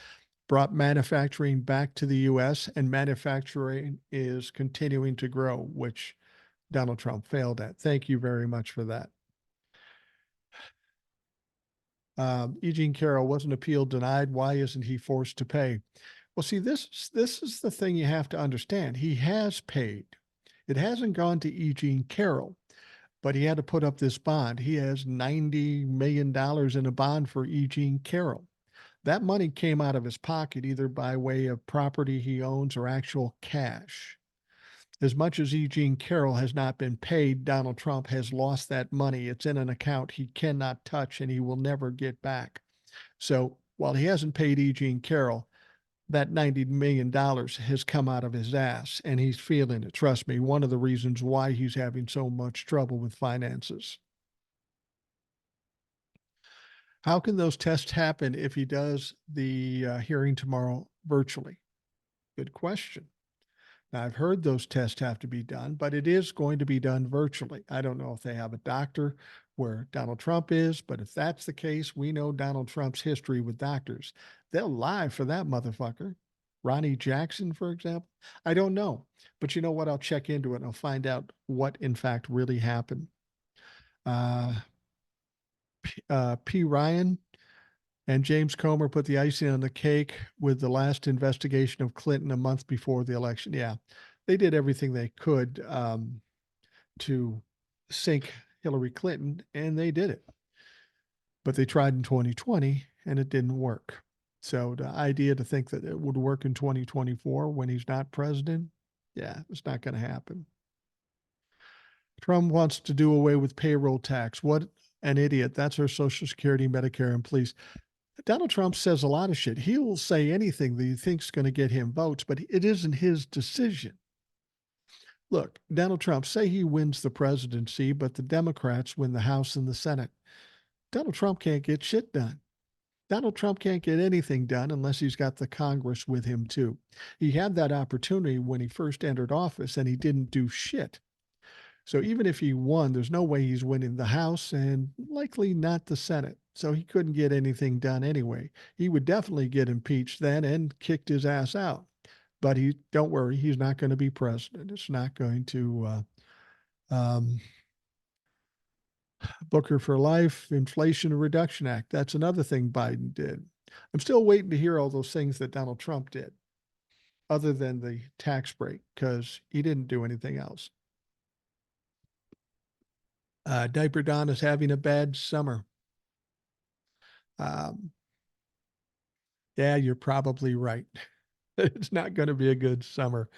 brought manufacturing back to the US, and manufacturing is continuing to grow, which Donald Trump failed at. Thank you very much for that. Eugene Carroll wasn't appeal denied. Why isn't he forced to pay? Well, see, this is the thing you have to understand. He has paid. It hasn't gone to Eugene Carroll, but he had to put up this bond. He has $90 million in a bond for Eugene Carroll. That money came out of his pocket either by way of property he owns or actual cash. As much as Eugene Carroll has not been paid, Donald Trump has lost that money. It's in an account he cannot touch and he will never get back. So while he hasn't paid Eugene Carroll, that $90 million has come out of his ass and he's feeling it. Trust me, one of the reasons why he's having so much trouble with finances. How can those tests happen if he does the hearing tomorrow virtually? Good question. Now, I've heard those tests have to be done, but it is going to be done virtually. I don't know if they have a doctor where Donald Trump is, but if that's the case, we know Donald Trump's history with doctors. They'll lie for that motherfucker. Ronnie Jackson, for example. I don't know, but you know what? I'll check into it and I'll find out what in fact really happened. Uh, P. Ryan and James Comer put the icing on the cake with the last investigation of Clinton a month before the election. Yeah, they did everything they could to sink Hillary Clinton, and they did it. But they tried in 2020, and it didn't work. So the idea to think that it would work in 2024 when he's not president, yeah, it's not going to happen. Trump wants to do away with payroll tax. What an idiot. That's our Social Security, Medicare, and police. Donald Trump says a lot of shit. He will say anything that he thinks is going to get him votes, but it isn't his decision. Look, Donald Trump, say he wins the presidency, but the Democrats win the House and the Senate. Donald Trump can't get shit done. Donald Trump can't get anything done unless he's got the Congress with him, too. He had that opportunity when he first entered office, and he didn't do shit. So even if he won, there's no way he's winning the House and likely not the Senate. So he couldn't get anything done anyway. He would definitely get impeached then and kicked his ass out. But don't worry, he's not going to be president. It's not going to Booker for Life, Inflation Reduction Act. That's another thing Biden did. I'm still waiting to hear all those things that Donald Trump did, other than the tax break, because he didn't do anything else. Diaper Don is having a bad summer. Yeah, you're probably right. It's not going to be a good summer.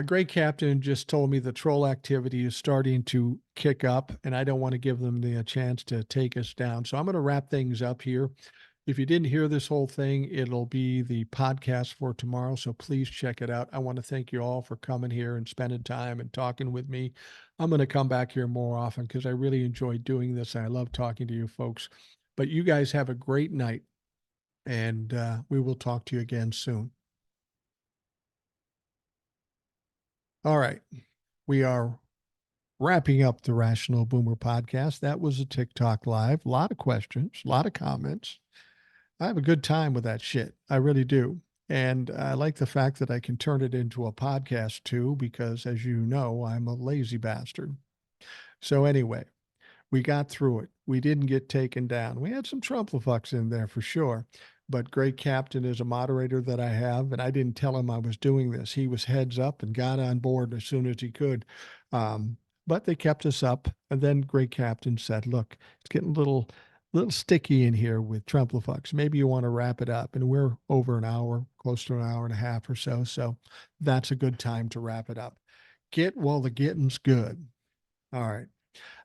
Greg Captain just told me the troll activity is starting to kick up, and I don't want to give them the chance to take us down. So I'm going to wrap things up here. If you didn't hear this whole thing, it'll be the podcast for tomorrow. So please check it out. I want to thank you all for coming here and spending time and talking with me. I'm going to come back here more often because I really enjoy doing this. I love talking to you folks. But you guys have a great night, and we will talk to you again soon. All right. We are Wrapping up the Rational Boomer podcast, that was a TikTok live. A lot of questions, a lot of comments. I have a good time with that shit. I really do. And I like the fact that I can turn it into a podcast too, because as you know, I'm a lazy bastard. So, anyway, we got through it. We didn't get taken down. We had some Trumplefucks in there for sure. But Great Captain is a moderator that I have, and I didn't tell him I was doing this. He was heads up and got on board as soon as he could. But they kept us up. And then Great Captain said, "Look, it's getting a little sticky in here with Trumplefucks. Maybe you want to wrap it up." And we're over an hour, close to an hour and a half or so. So that's a good time to wrap it up. Get while the getting's good. All right.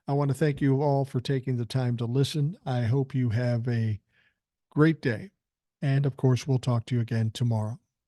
I want to thank you all for taking the time to listen. I hope you have a great day. And of course, we'll talk to you again tomorrow.